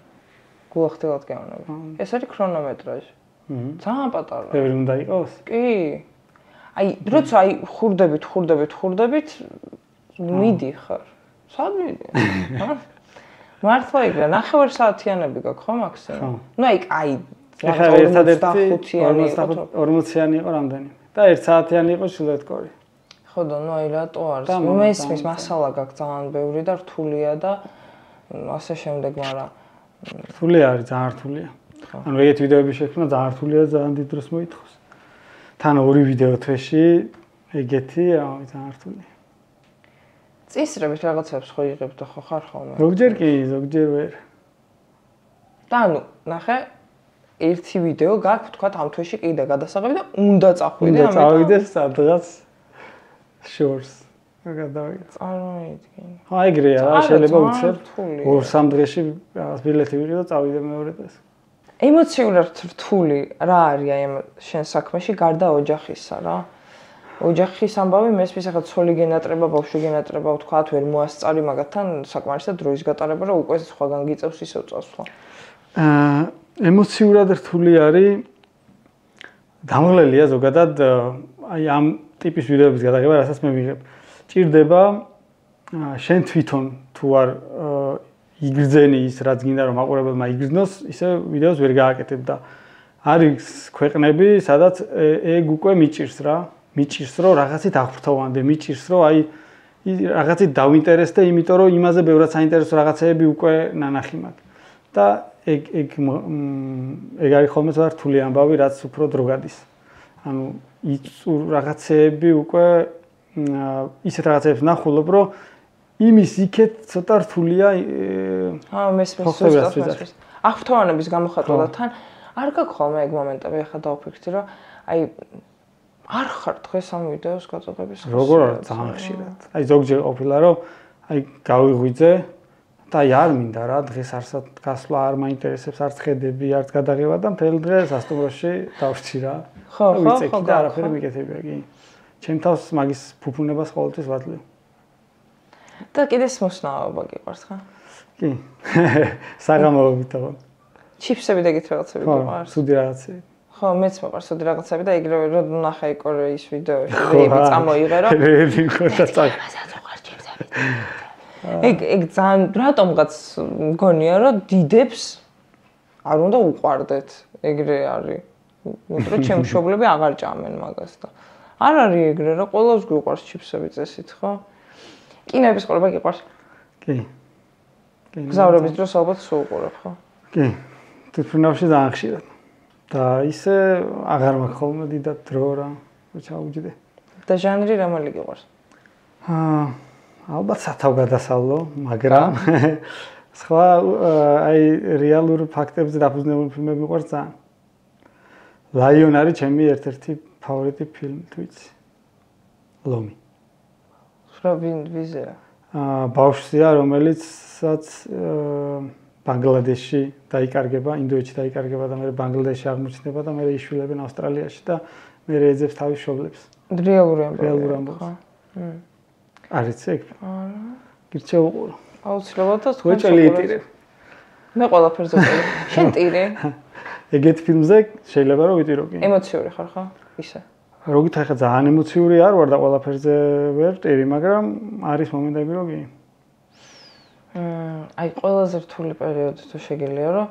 გულახდილად გეუბნები. ეს არის ქრონომეტრაჟი. ძალიან პატარა. ბევრი უნდა იყოს? კი. აი, როცა აი ხურდებით, მიდიხარ. სად მიდი? მართლა იგრა, 9 საათიანები გაქვს ხო მაქსიმუმ? ნუ აი, ეხლა ერთადერთი 40-იანი იყო რამდენი? და 1 საათიანი იყო შილეთკორი. ხო და ნუ აი რატო არის? მესმის მასალა გაქვს ძალიან ბევრი და რთულია და ასე შემდეგ, მაგრამ რთული არის, ძალიან რთულია. ანუ ეგეთი ვიდეოები შექმნა ძალიან რთულია, ძალიან დიდ დროს მოითხოვს. თან 2 ვიდეო თვეში ეგეთი, ძალიან რთულია. წისრებით რაღაცებს ხო იღებ და ხო ხარ ხოლმე? ზოგჯერ კი, ზოგჯერ ვერ. და ანუ ნახე, ერთი ვიდეო გაქვს, თქვა ამ თვეში კიდე გადასაღები და უნდა წახვიდე ამიტომ. უნდა წავიდეს სადღაც შორს. გადავიდე. წარმოიდგინე. აი ეგრეა რა, შეიძლება უცებ 2-3 დღეში რაღაც ბილეთი ვიღე და წავიდე მეორე დღეს. ემოციურად რთული რა არის აი ამ შენ საქმეში გარდა ოჯახისა რა. ოჯახის ამბავი მესმის ახლა ცოლი გენატრება, ბავშვი გენატრება, ვთქვათ, ვერ მოასწარი მაგათთან საკმარისად დროის გატარება, რომ უკვე სხვაგან გიწევს ისევ წასვლა. ემოციურად რთული არის დამღლელია ზოგადად აი ამ ტიპის ვიდეოების გადაღება, რასაც მე ვიღებ. ჭირდება შენ თვითონ თუ არ იგრძენი ის რაც გინდა რომ მაყურებელმა იგრძნოს, ისე ვიდეოს ვერ გააკეთებ და არის ქვეყნები, სადაც ეგ უკვე მიჭირს რა, მიჭირს რომ რაღაცით აღფრთოვანდე, მიჭირს რომ აი რაღაცით დავინტერესდე, იმიტომ რომ იმაზე ბევრად საინტერესო რაღაცეები უკვე ნანახი მაქვს. და ეგ არის ხოლმე თორე რთული ამბავი, რაც უფრო დრო გადის. ანუ რაღაცეები უკვე ისეთ რაღაცებს ნახულობ, რომ იმის იქეთ ცოტა რთულია მესმის. აღფრთოვანების გამოხატვა და თან არ გაქვს ხოლმე ეგ მომენტები, ახლა დავფიქრდი, რომ აი არ ხარ დღეს ამ ვიდეოს გადაღების ხალხი. როგორ არის ძალიან ხშირად. აი ზოგჯერ ყოფილა, რომ აი გავიღვიძე და აი არ მინდა რა, დღეს არსად გასვლა არ მაინტერესებს, არც ხედები, არც გადაღება და მთელ დღე სასტუმროში დავრჩი რა. ხო, ვიცი და არაფერი მიკეთებია კი. ჩემ თავს მაგის ფუფუნებას ყოველთვის ვადლევ. და კიდეს მოსნაობა გიყვარს ხა? კი. საღამოობით თქო. ჩიფსები და გით რაღაცები გიყვარს? ხო, სუდი რაღაცები. ხო, მეც მოყვარს სუდი რაღაცები და ეგრევე რომ ნახე კორეის ვიდეოში, რეები წამოიღერო. რეები ხოთა წაგ. ეგ ძალიან რატომღაც მგონია რომ დიდებს არ უნდა უყვარდეთ. ეგრე არის. იმიტომ რომ ჩემი მშობლები აღარ ჭამენ მაგას და არ არის ეგრე რა, ყველას გიყვარს ჩიფსები წესით, ხო? კინოების ყურება გიყვარს? კი. გზავრების დროს ალბათ სულ უყურებ, ხო? კი. თვითმფრინავში ძალიან ხშირად. და ისე აღარ მაქვს ხოლმე დიდად დრო რა ჩაუჯდე. და ჟანრი რომელი გიყვარს? ალბათ სათავგადასავლო, მაგრამ სხვა აი რეალურ ფაქტებზე დაფუძნებული ფილმები მიყვარს ძალიან. ლაიონ არის ჩემი ერთ-ერთი ფავორიტი ფილმი, თუ იცი. ლომი. ვიზია? ბავშვია, რომელიცაც ბანგლადეშში დაიკარგება, ინდოეთში დაიკარგება და მე ბანგლადეშში აღმოჩნდება და მე იშვილებენ ავსტრალიაში და მე ეძებს თავის მშობლებს. რეალური ამბავი. არის ეგ? არა. გირჩევ უყურო. აუცილებლად და თქვენ წელიწადები. მე ყველაფერზე ვიყავი. შენ ტირი? ეგეთ ფილმზე შეიძლება რომ ვიტირო კი. ემოციური ხარ ხო? ისე. როგით ახლა ძალიან ემოციური არ ვარ და ყველაფერზე ვერ ვტირი, მაგრამ არის მომენტები რომ კი. აი ყველაზე რთული პერიოდი თუ შეგიძლია რომ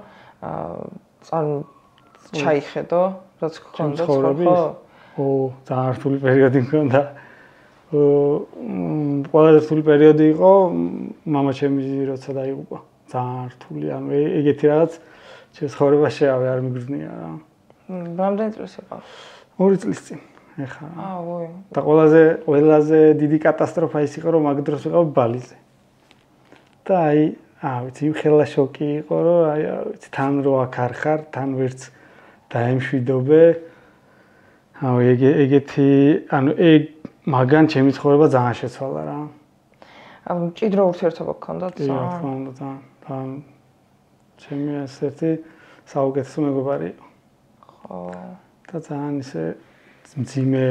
ჩაიხედო, რაც გქონდა ხო? ძალიან რთული პერიოდი მქონდა. ყველაზე რთული პერიოდი იყო მამა ჩემი როცა დაიღუპა. ძალიან რთული, ანუ ეგეთი რაღაც ჩემს ცხოვრებაში არ მიგრძნია რა. რამდენი წელი იყო? 2 წლის წინ. ეხლა. ვაი. და ყველაზე დიდი კატასტროფა ის იყო რომ მაგ დროს ვიყავ ბალიზე. და ვიცი, ხელა შოკი იყო რომ ვიცი, თან რო აქ არ ხარ, თან ვერც დაემშვიდობე. ეგეთი, ანუ მაგან ჩემი ცხოვრება ძალიან შეცვალა რა. მჭიდრო ურთიერთობა გქონდათ? ძალიან. ჩემი ასეთი საუკეთესო მეგობარი იყო. ხო. და ძალიან ისე მძიმე,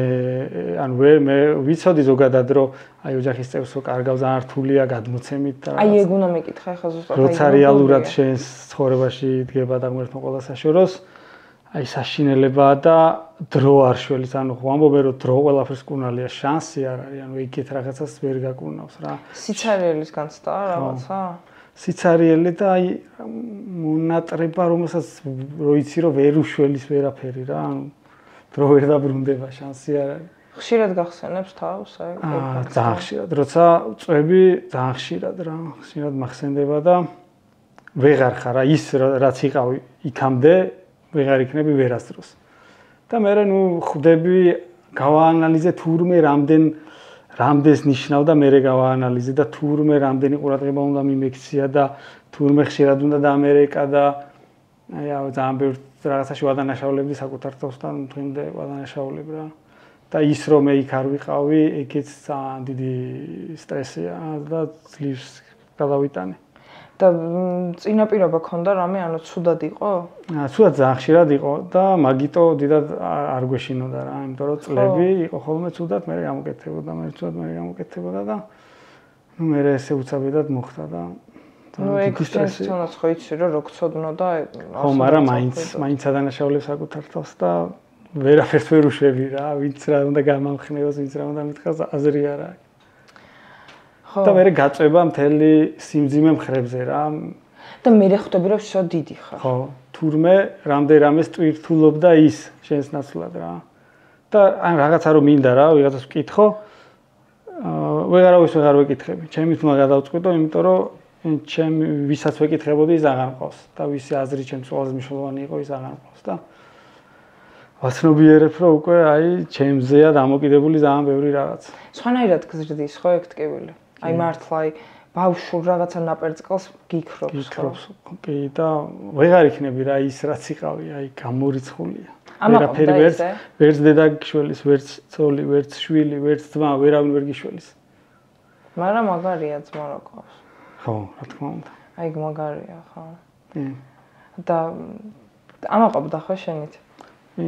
ანუ მე ვიცოდი ზოგადად რომ აი ოჯახის წევრსო კარგავ ძალიან რთულია გადმოცემით და აი ეგ უნდა მეკითხა ახლა ზუსტად როცა რეალურად შენს ცხოვრებაში იდგება და ღმერთმა ყველა საშოროს აი საშინელებაა და დრო არ შველის, ანუ ვამბობენ რომ დრო ყველაფერს კუნალია, შანსი არ არის, ანუ ეგეთ რაღაცას ვერ გაკუნავს რა. სიცარიელის განცდა რაღაცა? სიცარიელი და აი მონატრება, რომელსაც რო იცი რომ ვერ უშველის ვერაფერი რა, ანუ დრო ვერ დაბრუნდება, შანსი არ არის. ხშირად გახსენებს თავს აი? ძალიან ხშირად, როცა წვები ძალიან ხშირად რა, ხშირად მახსენდება და ვეღარ ხარ რა, ის რაც იყავი იქამდე ვეღარ იქნები ვერასდროს. და მე ხვდები გავაანალიზე თურმე რამდენს ნიშნავდა მე გავაანალიზე და თურმე რამდენი ყურადღება უნდა მიმექცია და თურმე ხშირად უნდა დაამერიკა და აი ძალიან ბევრ რაღაცაში ვადანაშაულებდი საკუთარ თავს და დღემდე ვადანაშაულებ რა. და ის რომ მე იქ არ ვიყავი, ეგეც ძალიან დიდი სტრესია და ძლივს გადავიტანე. და წინაპირობა ქონდა რამე, ანუ ცუდად იყო? ცუდად ძალიან ხშირად იყო და მაგიტო დიდად არ გვეშინოდა რა, იმიტომ რომ წლები იყო ხოლმე ცუდად, მე გამოკეთებოდა და მე ესე უცაბედად მოხდა და ნუ ეგ შენც ხო იცი რომ რო გწოდნო და ხო, მაგრამ მაინც ადანაშაულებ საკუთარ თავს და ვერაფერს ვერ უშვები რა, ვინც რა უნდა გამამხნევოს, ვინც რა უნდა მითხრას, აზრი არ აქვს. და მე გაწובה მთელი სიმძიმე მხრებზე რა. და მე ხვდები რომ შო დიდი ხარ. ხო, თურმე რამდენიმეს ტვირთულობდა ის შენს ნაცვლად რა. და ან რაღაცა რომ მინდა რა, ვიღაცას ვკითხო, ვეღარავის ვეღარ ვეკითხები. ჩემი თმა გადავწყვიტო, იმიტომ რომ ჩემი ვისაც ვეკითხებოდი ის აღარ მყავს და ვისი აზრი ჩემს ყველაზე მნიშვნელოვანი იყო ის აღარ მყავს და ვაცნობიერებ რომ უკვე აი ჩემზეა დამოკიდებული ძალიან ბევრი რაღაც. სხვანაირად გზრდის ხო ეგ ტკივილი? აი მართლა აი ბავშვურ რაღაცა ნაპერწკალს გიქრობს. კი და ვეღარ იქნები რა ის რაც იყავი, აი გამორიცხულია. ვერაფერი ვერც დედა გიშველის, ვერც ცოლი, ვერც შვილი, ვერც ძმა, ვერავინ ვერ გიშველის. მაგრამ მაგარია ძმა რა ყავს. ხო, რა თქმა უნდა. აი მაგარია ხო. და ამაყობდა ხო შენით? კი,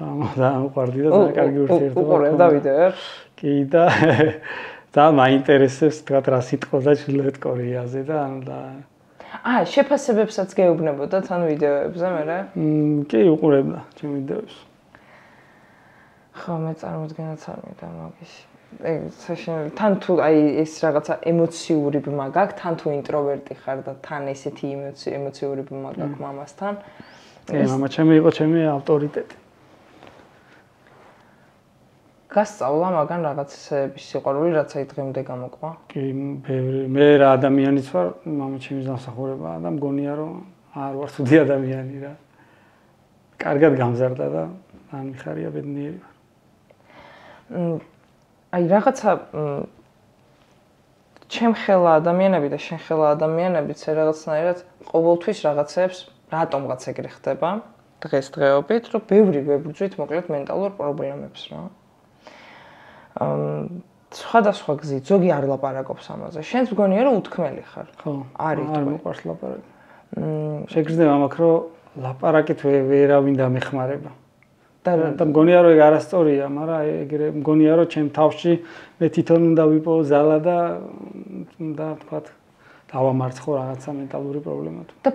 ძალიან უყვარდი და ძალიან კარგი ურთიერთობა. უყურებდა ვიდეოებს? კი და ძალიან მაინტერესებს თქვა რა სიტყვა ჩრდილოეთ კორეაზე და ანუ და შეფასებებსაც გეუბნებოდათ ან ვიდეოებზე მერე? კი, უყურებდა ჩემ ვიდეოებს. ხო, მე წარმოდგენაც არ მინდა მაგის. საშინელი თან თუ აი ეს რაღაცა ემოციური ბმა გაქვს, თან თუ ინტროვერტი ხარ და თან ესეთი ემოციური ბმა გაქვს მამასთან. მამა ჩემი იყო ჩემი ავტორიტეტი. გასწავლა მაგან რაღაცების სიყვარული, რაც აი დღემდე გამოყვა? კი, მე რა ადამიანიც ვარ, მამა ჩემის დამსახურებაა და მგონია რომ არ ვარ ცუდი ადამიანი რა. კარგად გამზარდა და მიხარია ბედნიერი ვარ. აი რაღაცა ჩემ ხელა ადამიანები და შენ ხელა ადამიანებიც რაღაცნაირად ყოველთვის რაღაცებს რატომღაც ეგრე ხდება დღესდღეობით, რომ ბევრი ვებრძვით მოკლედ მენტალურ პრობლემებს რა. სხვადასხვა გზით, ზოგი არ ლაპარაკობს ამაზე. შენს მგონია რომ უთქმელი ხარ. ხო. არ მოყვარს ლაპარაკი. შეგრძნება მაგ რომ ლაპარაკით ვერავინ დამეხმარება. და მგონია რომ ეგ არასწორია, მაგრამ ეგრე მგონია რომ ჩემ თავში მე თვითონ უნდა ვიპოვო ზალა და თქვა დავამარცხო რაღაცა მენტალური პრობლემა. და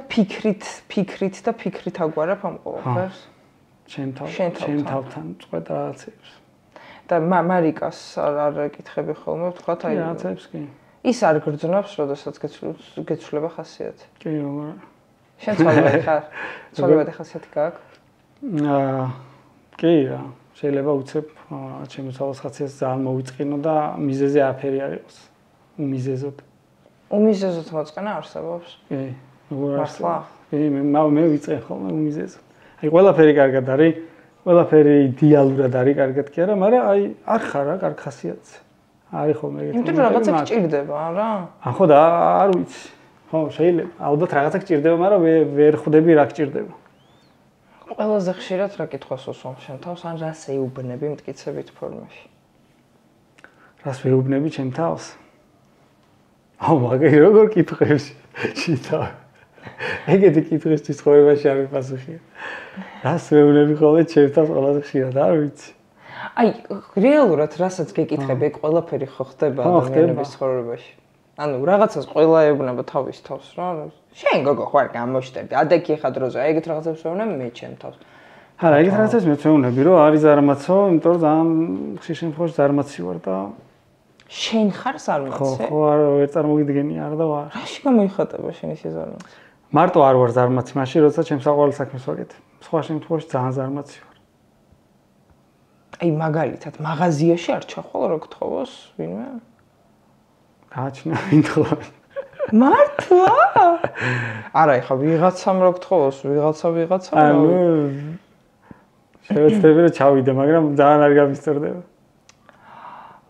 ფიქრით აგვარებ ამ ყველაფერს? ჩემ თავთან წყვეტ რაღაცებს. და მარიკას არ ეკითხები ხოლმე, თქვა აი რაღაცებს კი. ის არ გრძნობს, როდესაც გეცვლება ხასიათი. კი, მაგრამ შენ ცვალებადი ხარ? ცვალებადი ხასიათი გაქვს? კი რა, შეიძლება უცებ ჩემი ცვალოს ხასიათს ძალიან მოვიწყინო და მიზეზე აფერი არ იყოს. უმიზეზოდ. უმიზეზოდ მოწყენა არსებობს? კი, როგორ არსებობს? კი, მე ვიწყენ ხოლმე უმიზეზოდ. აი ყველაფერი კარგად არის, ყველაფერი იდეალურად არის კარგად კი არა, მაგრამ აი არ ხარ რა კარგ ხასიათზე. არის ხოლმე ეგეთი. იმიტომ რომ რაღაცა გჭირდება რა. ხო და არ ვიცი. ხო, შეიძლება. ალბათ რაღაცა გჭირდება, მაგრამ ვერ ხვდები რა გჭირდება. ყველაზე ხშირად რა კითხვას უსვამ შენ თავს, ან რას ეუბნები მტკიცებით ფორმაში? რას ვეუბნები ჩემ თავს? მაგარი როგორ კითხებს შითა. ეგეთი კითხვისთვის ცხოვრებაში არ მიფასუხია. რას ვეუბნები ხოლმე ჩემ თავს ყველაზე ხშირად, არ ვიცი. აი, რეალურად რასაც გეკითხები, ყველაფერი ხო ხდება ადამიანების ცხოვრებაში. ანუ რაღაცას ყველა ეუბნება თავის თავს რა. შენ გოგო ხარ გამოშტერდი, ადექი ხარ დროზე, ეგეთ რაღაცებს ვეუბნები მე ჩემ თავს. არა, ეგეთ რაღაცებს მეც ვეუბნები, რომ არის ზარმაცო, იმიტომ რომ ძალიან ხშირ შემთხვევაში ზარმაცი ვარ და შენ ხარ ზარმაცი? ხო, არ ვერ წარმოგიდგენი არ და ვარ. რაში გამოიხატება შენ ის ზარმაცი? მარტო არ ვარ ზარმაცი, მაშინ როცა ჩემს საყვარელ საქმეს ვაკეთებ. სხვა შემთხვევაში ძალიან ზარმაცი ვარ. აი მაგალითად, მაღაზიაში არ ჩახვალ რო გთხოვოს ვინმე? გააჩნია ვინთხო. მართლა? არა, ეხა ვიღაცამ რო გთხოვოს, ვიღაცა. ანუ შევეცდები რომ ჩავიდე, მაგრამ ძალიან არ გამისწორდება.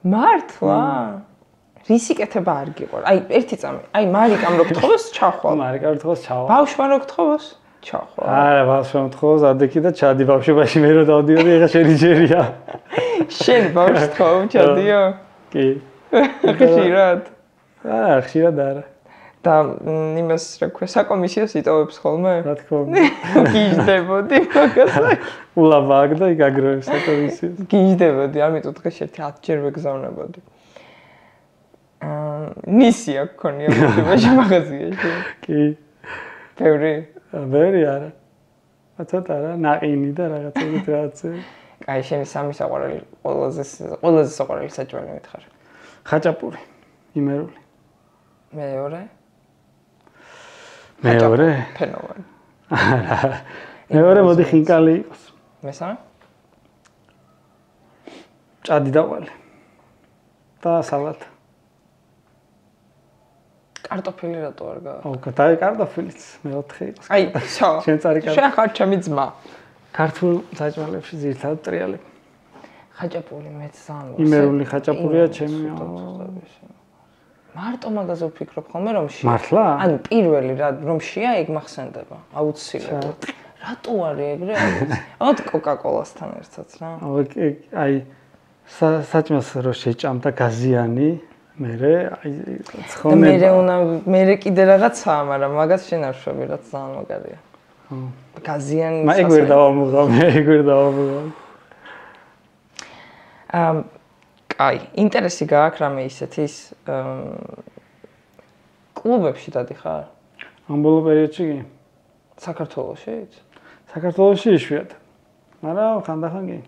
მართლა? რისიკეთება არ გიყურ. აი, ერთი წამი. აი, მარიკამ რო გთხოვოს, ჩახვალ. მარიკამ რო გთხოვოს, ჩავალ. ბავშვმა რო გთხოვოს, ჩახვალ. არა, ბავშვმა გთხოვოს, ადექი და ჩადი ბავშვობაში მე რო დავდიოდი, ეხა შენი ჯერია. შენ ბავშვს გთხოვ, ჩადიო? კი. ხშირად. ხშირად არა. და იმას რა ქვია, საკომისიოს იტოვებს ხოლმე? რა თქმა უნდა. გიждდებოდი მაგაზე. ულაბაგ და იქ აგროვებს საკომისიოს. გიждდებოდი, ამიტომ დღეს ერთი 10 ჯერ ვეგზავნებოდი. მისია გქონია მაღაზიაში. კი. ბევრი? ბევრი არა. ცოტა რა, ნაყინი და რაღაცა. აი, შენი სამი საყვარელი, ყველაზე საყვარელი საჭმელი მითხარ. ხაჭაპური, იმერული. მეორე? ფენოვანი. მეორე მოდი ხინკალი იყოს. მესამე? ჭადი დაყვალი. და სალატი. კარტოფილი რატო არ გაქვს? ოკ, და კარტოფილიც მეოთხე იყოს. აი, შო. შენ წარი კარტოფილი. შენ ხარ ჩემი ძმა. ქართულ საჭმელებში ძირითადად ტრიალები. ხაჭაპური მეც ძალიან. იმერული ხაჭაპურია ჩემი. მარტო მაგაზე ვფიქრობ ხოლმე რომ შია. მართლა? ანუ პირველი რა რომ შია ეგ მახსენდება. აუცილებლად. რატო არის ეგრე? ოთ კოკა-კოლასთან ერთად რა. აი საჭმელს რო შეჭამ და გაზიანი მერე აი ცხონება. მერე კიდე რაღაცაა, მაგრამ მაგას შენ არ შვები, რაც ძალიან მაგარია. გაზიანი. ეგ ვერ დავამუღავ. აი, ინტერესი გააქვს რამე ისეთის კლუბებში დადიხარ? ამ ბოლო პერიოდში კი. საქართველოშიც? საქართველოში იშვიათად. მაგრამ ხანდახან კი.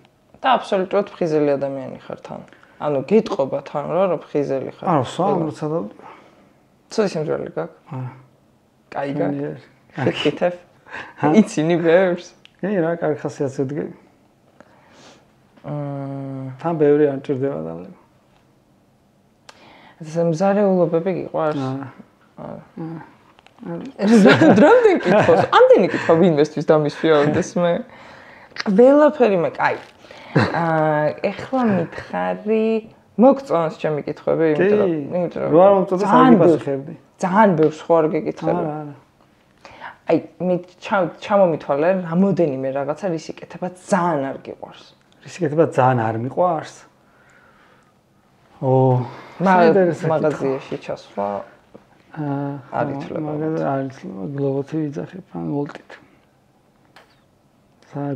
და აბსოლუტურად ფხიზელი ადამიანი ხარ თან. ანუ გიტყობა თან რომ ფხიზელი ხარ. არა, სულ სადა. ცოტა სიმძლავრე გაქვს? არა. კაი გაქვს? ხეთქეთებ? იცინი ბევრს? კი რა, კარგი ხასიათზე დგები. თან ბევრი არ ჭირდება დალება. ეს მზარეულობები გიყვარს? არა. რამდენი კითხავს? ამდენი კითხვა ვინმესთვის დამისვიავდეს მე? ყველაფერი მე კაი. ეხლა მითხარი მოგწონს ჩემი კითხვები, იმიტომ რომ რა მომწონს არ გიპასუხებდი. ძალიან ბევრს ხო არ გეკითხები. არა. აი, მე ჩამომითვალე რამოდენიმე რაღაცა რის იკეთება ძალიან არ გიყვარს. რის იკეთება ძალიან არ მიყვარს? მაღაზიაში ჩასვლა არ ითვლება. არ ითვლება, გლოვოთი ვიძახებ ან ვოლტით.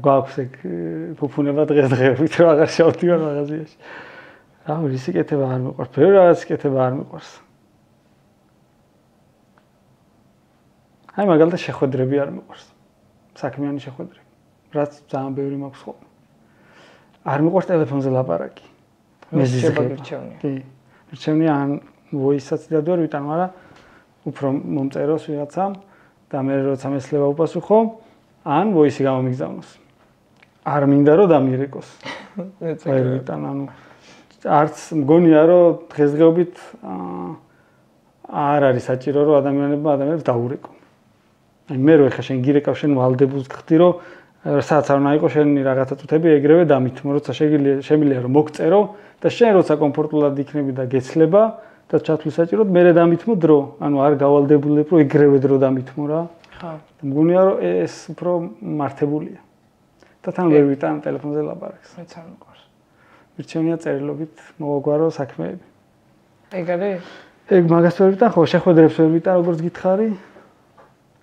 გვაქვს ეგ ფუფუნება დღესდღეობით რომ აღარ შევდივარ მაღაზიაში. რა რის იკეთება არ მიყვარს, ბევრი რაღაც იკეთება არ მიყვარს. აი მაგალითად შეხვედრები არ მიყვარს. საქმიანი შეხვედრები. რაც ძალიან ბევრი მაქვს ხოლმე. არ მიყვარს ტელეფონზე ლაპარაკი. მეზიზება გირჩევნია. კი. გირჩევნია ან voice-საც დადვარ ვიტან, მაგრამ უფრო მომწეროს ვიღაცამ და მე როცა მესლება უპასუხო, ან voice-ი გამომიგზავნოს. არ მინდა რომ დამირეკოს. ვერ ვიტან, ანუ არც მგონია რომ დღესდღეობით არ არის საჭირო რომ ადამიანებს დაურეკო. აი მე რო ეხა შენ გირეკავ შენ ვალდებულს გხდი რომ სადაც არ უნდა იყოს შენი რაღაცა წუთები ეგრევე დამითმო, როცა შემიძლია რომ მოგწერო და შენ როცა კომფორტულად იქნები და გეცლება და ჩათვლის საჭიროდ მე დამითმო დრო, ანუ არ გავალდებულებ რომ ეგრევე დრო დამითმო რა. ხო. მგონია რომ ეს უფრო მართებულია. და თან ვერ ვიტან ტელეფონზე ლაპარაკს. მეც არ მიყვარს. მირჩევნია წერილობით მოვაგვარო საქმეები. ეგ არის? ეგ მაგას ვერ ვიტან, ხო, შეხვედრებს ვერ ვიტან, როგორც გითხარი.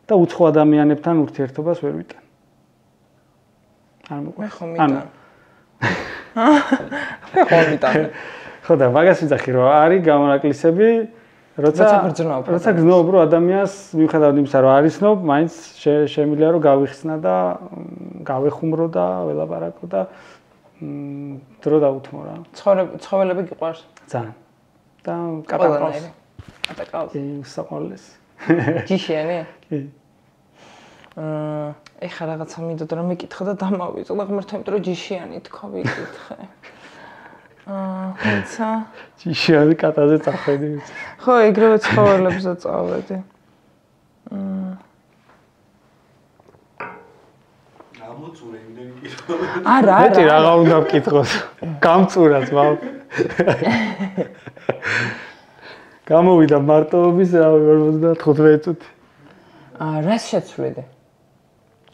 და უცხო ადამიანებთან ურთიერთობას ვერ ვიტან. არ მიყვარს. მე ხომ ვიტან. მე ხომ ვიტან. ხო და მაგას ვიძახი რომ არის გამონაკლისები, როცა გრძნობ რომ ადამიანს მიუხედავად იმისა რომ არის სნობ, მაინც შემიძლია რომ გავიხსნა და გავეხუმრო და ველაპარაკო და დრო დაუთმო რა. ცხოველები გიყვარს? ძალიან. და კატაკავს. კატაკავს. საყოველეს. ჯიშიანი? კი. ეხლა რაღაცა მინდოდა რომ მეკითხა და დამავიწყო და ღმერთო, იმიტომ რომ ჯიშიანი თქვა ვიკითხე. ხოცა ჯიშიანი კატაზე წახვედი. ხო, ეგრევე ცხოველებზე წავედი. ამოწურე იმდენი კითხვა. არა. მეტი რაღა უნდა ვკითხოს. გამწურას მაქვს. გამოვიდა მარტოობის 55 წუთი. რას შეცვლიდი?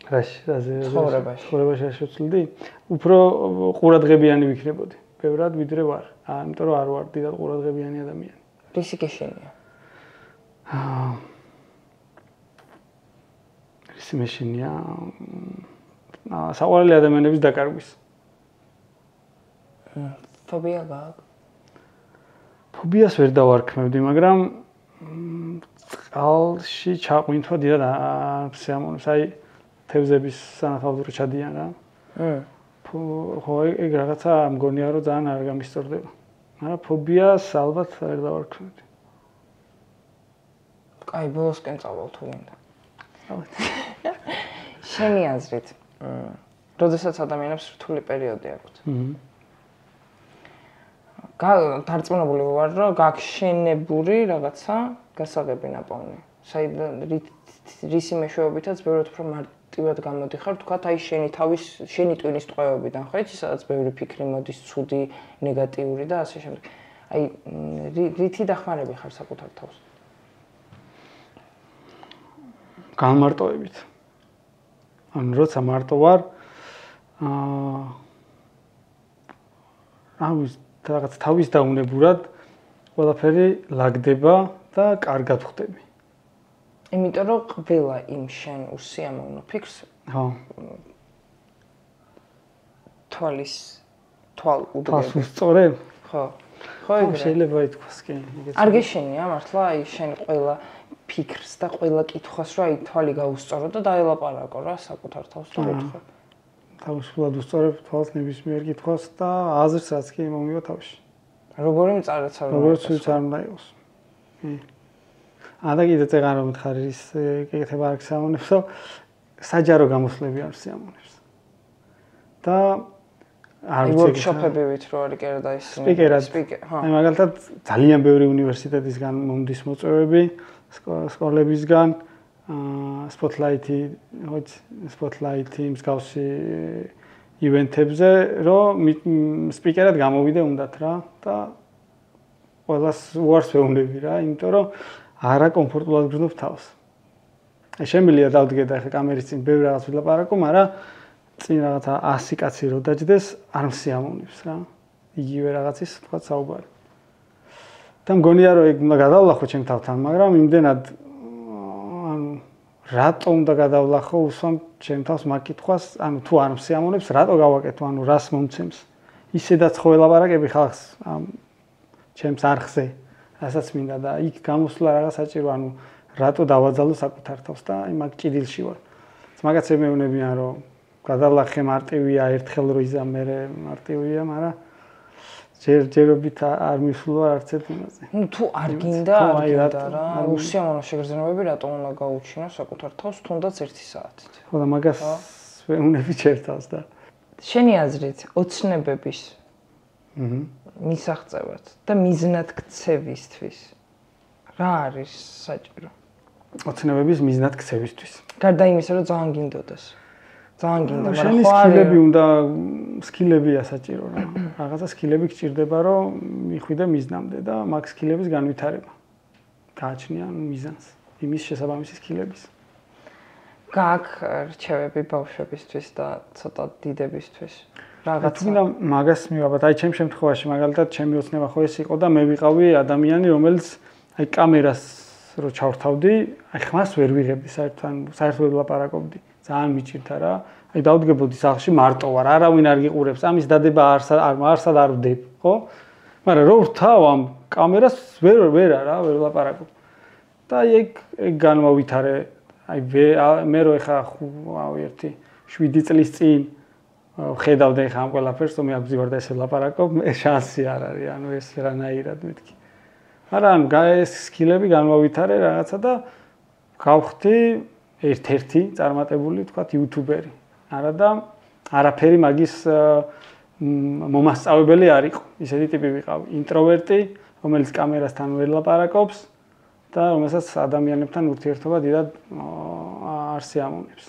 ცხოვრებაში შეცვლიდი? უფრო ყურადღებიანი ვიქნებოდი. ბევრად ვიდრე ვარ. იმიტომ რომ არ ვარ დიდად ყურადღებიანი ადამიანი. რისი გეშინია? რისი მეშინია? საყვარელი ადამიანების დაკარგვის. ფობია გაქვს? ფობიას ვერ დავარქმევდი, მაგრამ წყალში ჩაყვინთვა დიდად სიამოვნებს. აი თევზების სანახავდრო ჩადიან რა. ხო, ეგ რაღაცა მგონია რომ ძალიან არ გამისწორდება. მაგრამ ფობიას ალბათ ვერ დავარქმევდი. კაი, ბოლოსკენ წავალ თუ გინდა. შენი აზრით, როდესაც ადამიანებს რთული პერიოდი აქვთ. დარწმუნებული ვარ, რომ გაგშენებული რაღაცა გასაღები ნაპოვნი. რისი მეშვეობითაც ბევრად უფრო მარტივად გამოდიხარ, თქვათ, აი შენი ტვინის ტყვეობიდან, ხო იცი, სადაც ბევრი ფიქრი მოდის, ცუდი, ნეგატიური და ასე შემდეგ. აი, რითი დახმარები ხარ საკუთარ თავს? განმარტოებით. ანუ როცა მარტო ვარ, რაღაც თავის დაუნებურად ყველაფერი ლაგდება და კარგად ხვდები. იმიტომ რომ ყველა იმ შენ უსიამოვნო ფიქრს ხო. თვალს უდრებ. უსწორებ? ხო. ხო, შეიძლება ითქვას კი. არ გეშენია მართლა აი შენ ყველა ფიქრს და ყველა კითხვას რომ აი თვალი გაუსწორო და დაელაპარაკო რა საკუთარ თავს თუ გითხარ. თავისუფლად უსწორებ თვალს ნებისმიერ კითხვას და აზრს რაც კი მომივა თავში. როგორი მწარეც არ უნდა. როგორც არ უნდა იყოს. და კიდე წეგან რომ მითხარი ის კეთება არ გსიამოვნებს, საჯარო გამოსვლები არ სიამოვნებს. და არ ვიცი ვორქშოპებივით რო არის კერა და ის სპიკერ. აი მაგალითად ძალიან ბევრი უნივერსიტეტისგან მომდის მოწვევები, სკოლებისგან, სპოტლაითი მსგავსი ივენთებზე, რომ სპიკერად გამოვიდე უნდათ რა და ყველას უარს ვეუბნები რა, იმიტომ რომ არა კომფორტულად გრძნობ თავს. შემიძლია დავდგე და ხა კამერის წინ ბევრ რაღაც ვილაპარაკო, მაგრამ წინ რაღაცა 100 კაცი რო დაჯდეს, არ მსიამოვნებს რა. იგივე რაღაცის თქვა საუბარი. და მგონია რომ ეგ უნდა გადავლახო ჩემ თავთან, მაგრამ იმდენად ანუ რატო უნდა გადავლახო უსვამ ჩემ თავს მაგკითხვას, ანუ თუ არ მსიამოვნებს, რატო გავაკეთო, ანუ რას მომცემს. ისედაც ხო ელაპარაკები ხალხს ჩემს არხზე, რასაც მინდა და იქ გამოსვლა რაღაც საჭირო, ანუ რატო დავაძალო საკუთარ თავს და აი მაგ ჭიდილში ვარ. მაგაცები მეუბნებიან რომ გადავლახე მარტივია, ერთხელ რო იზამ, მე მარტივია, მაგრამ ჯერჯერობით არ მისვლა არც ერთ იმაზე. ნუ თუ არ გინდა რა, უსიამოვნო შეგრძნებები რატომ უნდა გაუჩინო საკუთარ თავს თუნდაც 1 საათით. ხო და მაგას ვეუბნები ჩერთავს და შენი აზრით ოცნებების მისაღწევად და მიზნად ქცევისთვის რა არის საჭირო? ოცნებების მიზნად ქცევისთვის. გარდა იმისა, რომ ძალიან გინდოდეს. ძალიან გინდა, მაგრამ სკილები უნდა სკილებია საჭირო რა. რაღაცა სკილები გჭირდება, რომ მიხვიდე მიზნამდე და მაგ სკილების განვითარება. გააჩნია მიზანს, იმის შესაბამისი სკილების. გააქვს რჩევები ბავშვებისთვის და ცოტა დიდებისთვის. რაღაცა. თუნდა მაგას მივაბად, აი ჩემ შემთხვევაში მაგალითად ჩემი ოცნება ხო ეს იყო და მე ვიყავი ადამიანი, რომელიც აი კამერას რო ჩავრთავდი, აი ხმას ვერ ვიღებდი საერთოდ ვლაპარაკობდი. ძალიან მიჭირდა რა. აი დავდგებოდი სახლში მარტო ვარ, არავინ არ გიყურებს, ამის დადება არსად არ ვდებ, ხო? მაგრამ რო ვთავ ამ კამერას ვერ ვლაპარაკობ. და ეგ განმოვითარე. აი მე რო ეხა 7 წლის წინ ხედავდი ეხა ამ ყველაფერს, რომ მე აგზივარ და ესე ვლაპარაკობ, შანსი არ არის, ანუ ეს რანაირად მეთქი. მაგრამ ეს სკილები განმოვითარე რაღაცა და გავხდი ერთ-ერთი წარმატებული, თქვათ, იუთუბერი. არა და არაფერი მაგის მომასწავლებელი არ იყო. ისეთი ტიპი ვიყავი, ინტროვერტი, რომელიც კამერასთან ვერ ლაპარაკობს და რომელსაც ადამიანებთან ურთიერთობა დიდად არ სიამოვნებს.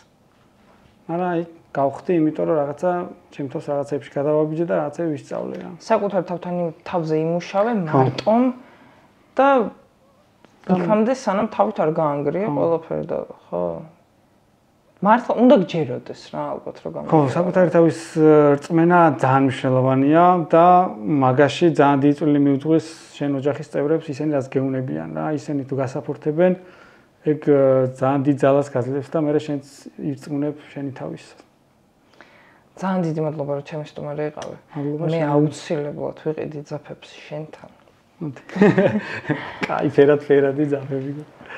მაგრამ აი გავხდი, იმიტომ რომ რაღაცა ჩემ თავს რაღაცებში გადავაბიჯე და რაღაცები ვისწავლე რა. საკუთარ თავზე იმუშავე მარტომ და იქამდე სანამ თავით არ გაანგრია ყველაფერი და ხო მართლა უნდა გჯეროდეს რა ალბათ რომ გამიგე. ხო, საკუთარი თავის რწმენა ძალიან მნიშვნელოვანია და მაგაში ძალიან დიდი წვლილი მიუძღვის შენ ოჯახის წევრებს, ისინი რაც გეუნებიან რა, ისინი თუ გასაფორთებენ, ეგ ძალიან დიდ ძალას გაძლევს და მე შენც ირწმუნებ შენი თავის. ძალიან დიდი მადლობა რომ ჩემი სტუმარი იყავი. მე აუცილებლად ვიყიდი ძაფებს შენთან. კაი ფერადი ძაფები.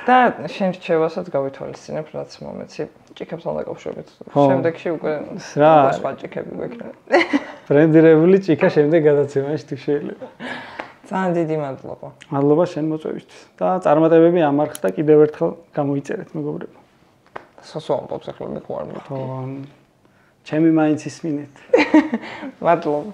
და შენ რჩევასაც გავითვალისწინებ, რაც მომეცი. ჭიქებთან დაკავშირებით. შემდეგში უკვე სხვა ჭიქები გვექნება. ბრენდირებული ჭიქა შემდეგ გადაცემაში თუ შეიძლება. ძალიან დიდი მადლობა. მადლობა შენ მოწვევისთვის. და წარმატებები ამ არხს და კიდევ ერთხელ გამოიწერეთ მეგობრებო. სასწაულს ახლა მიყვარდა. ჩემი მაინც ისმინეთ. მადლობა.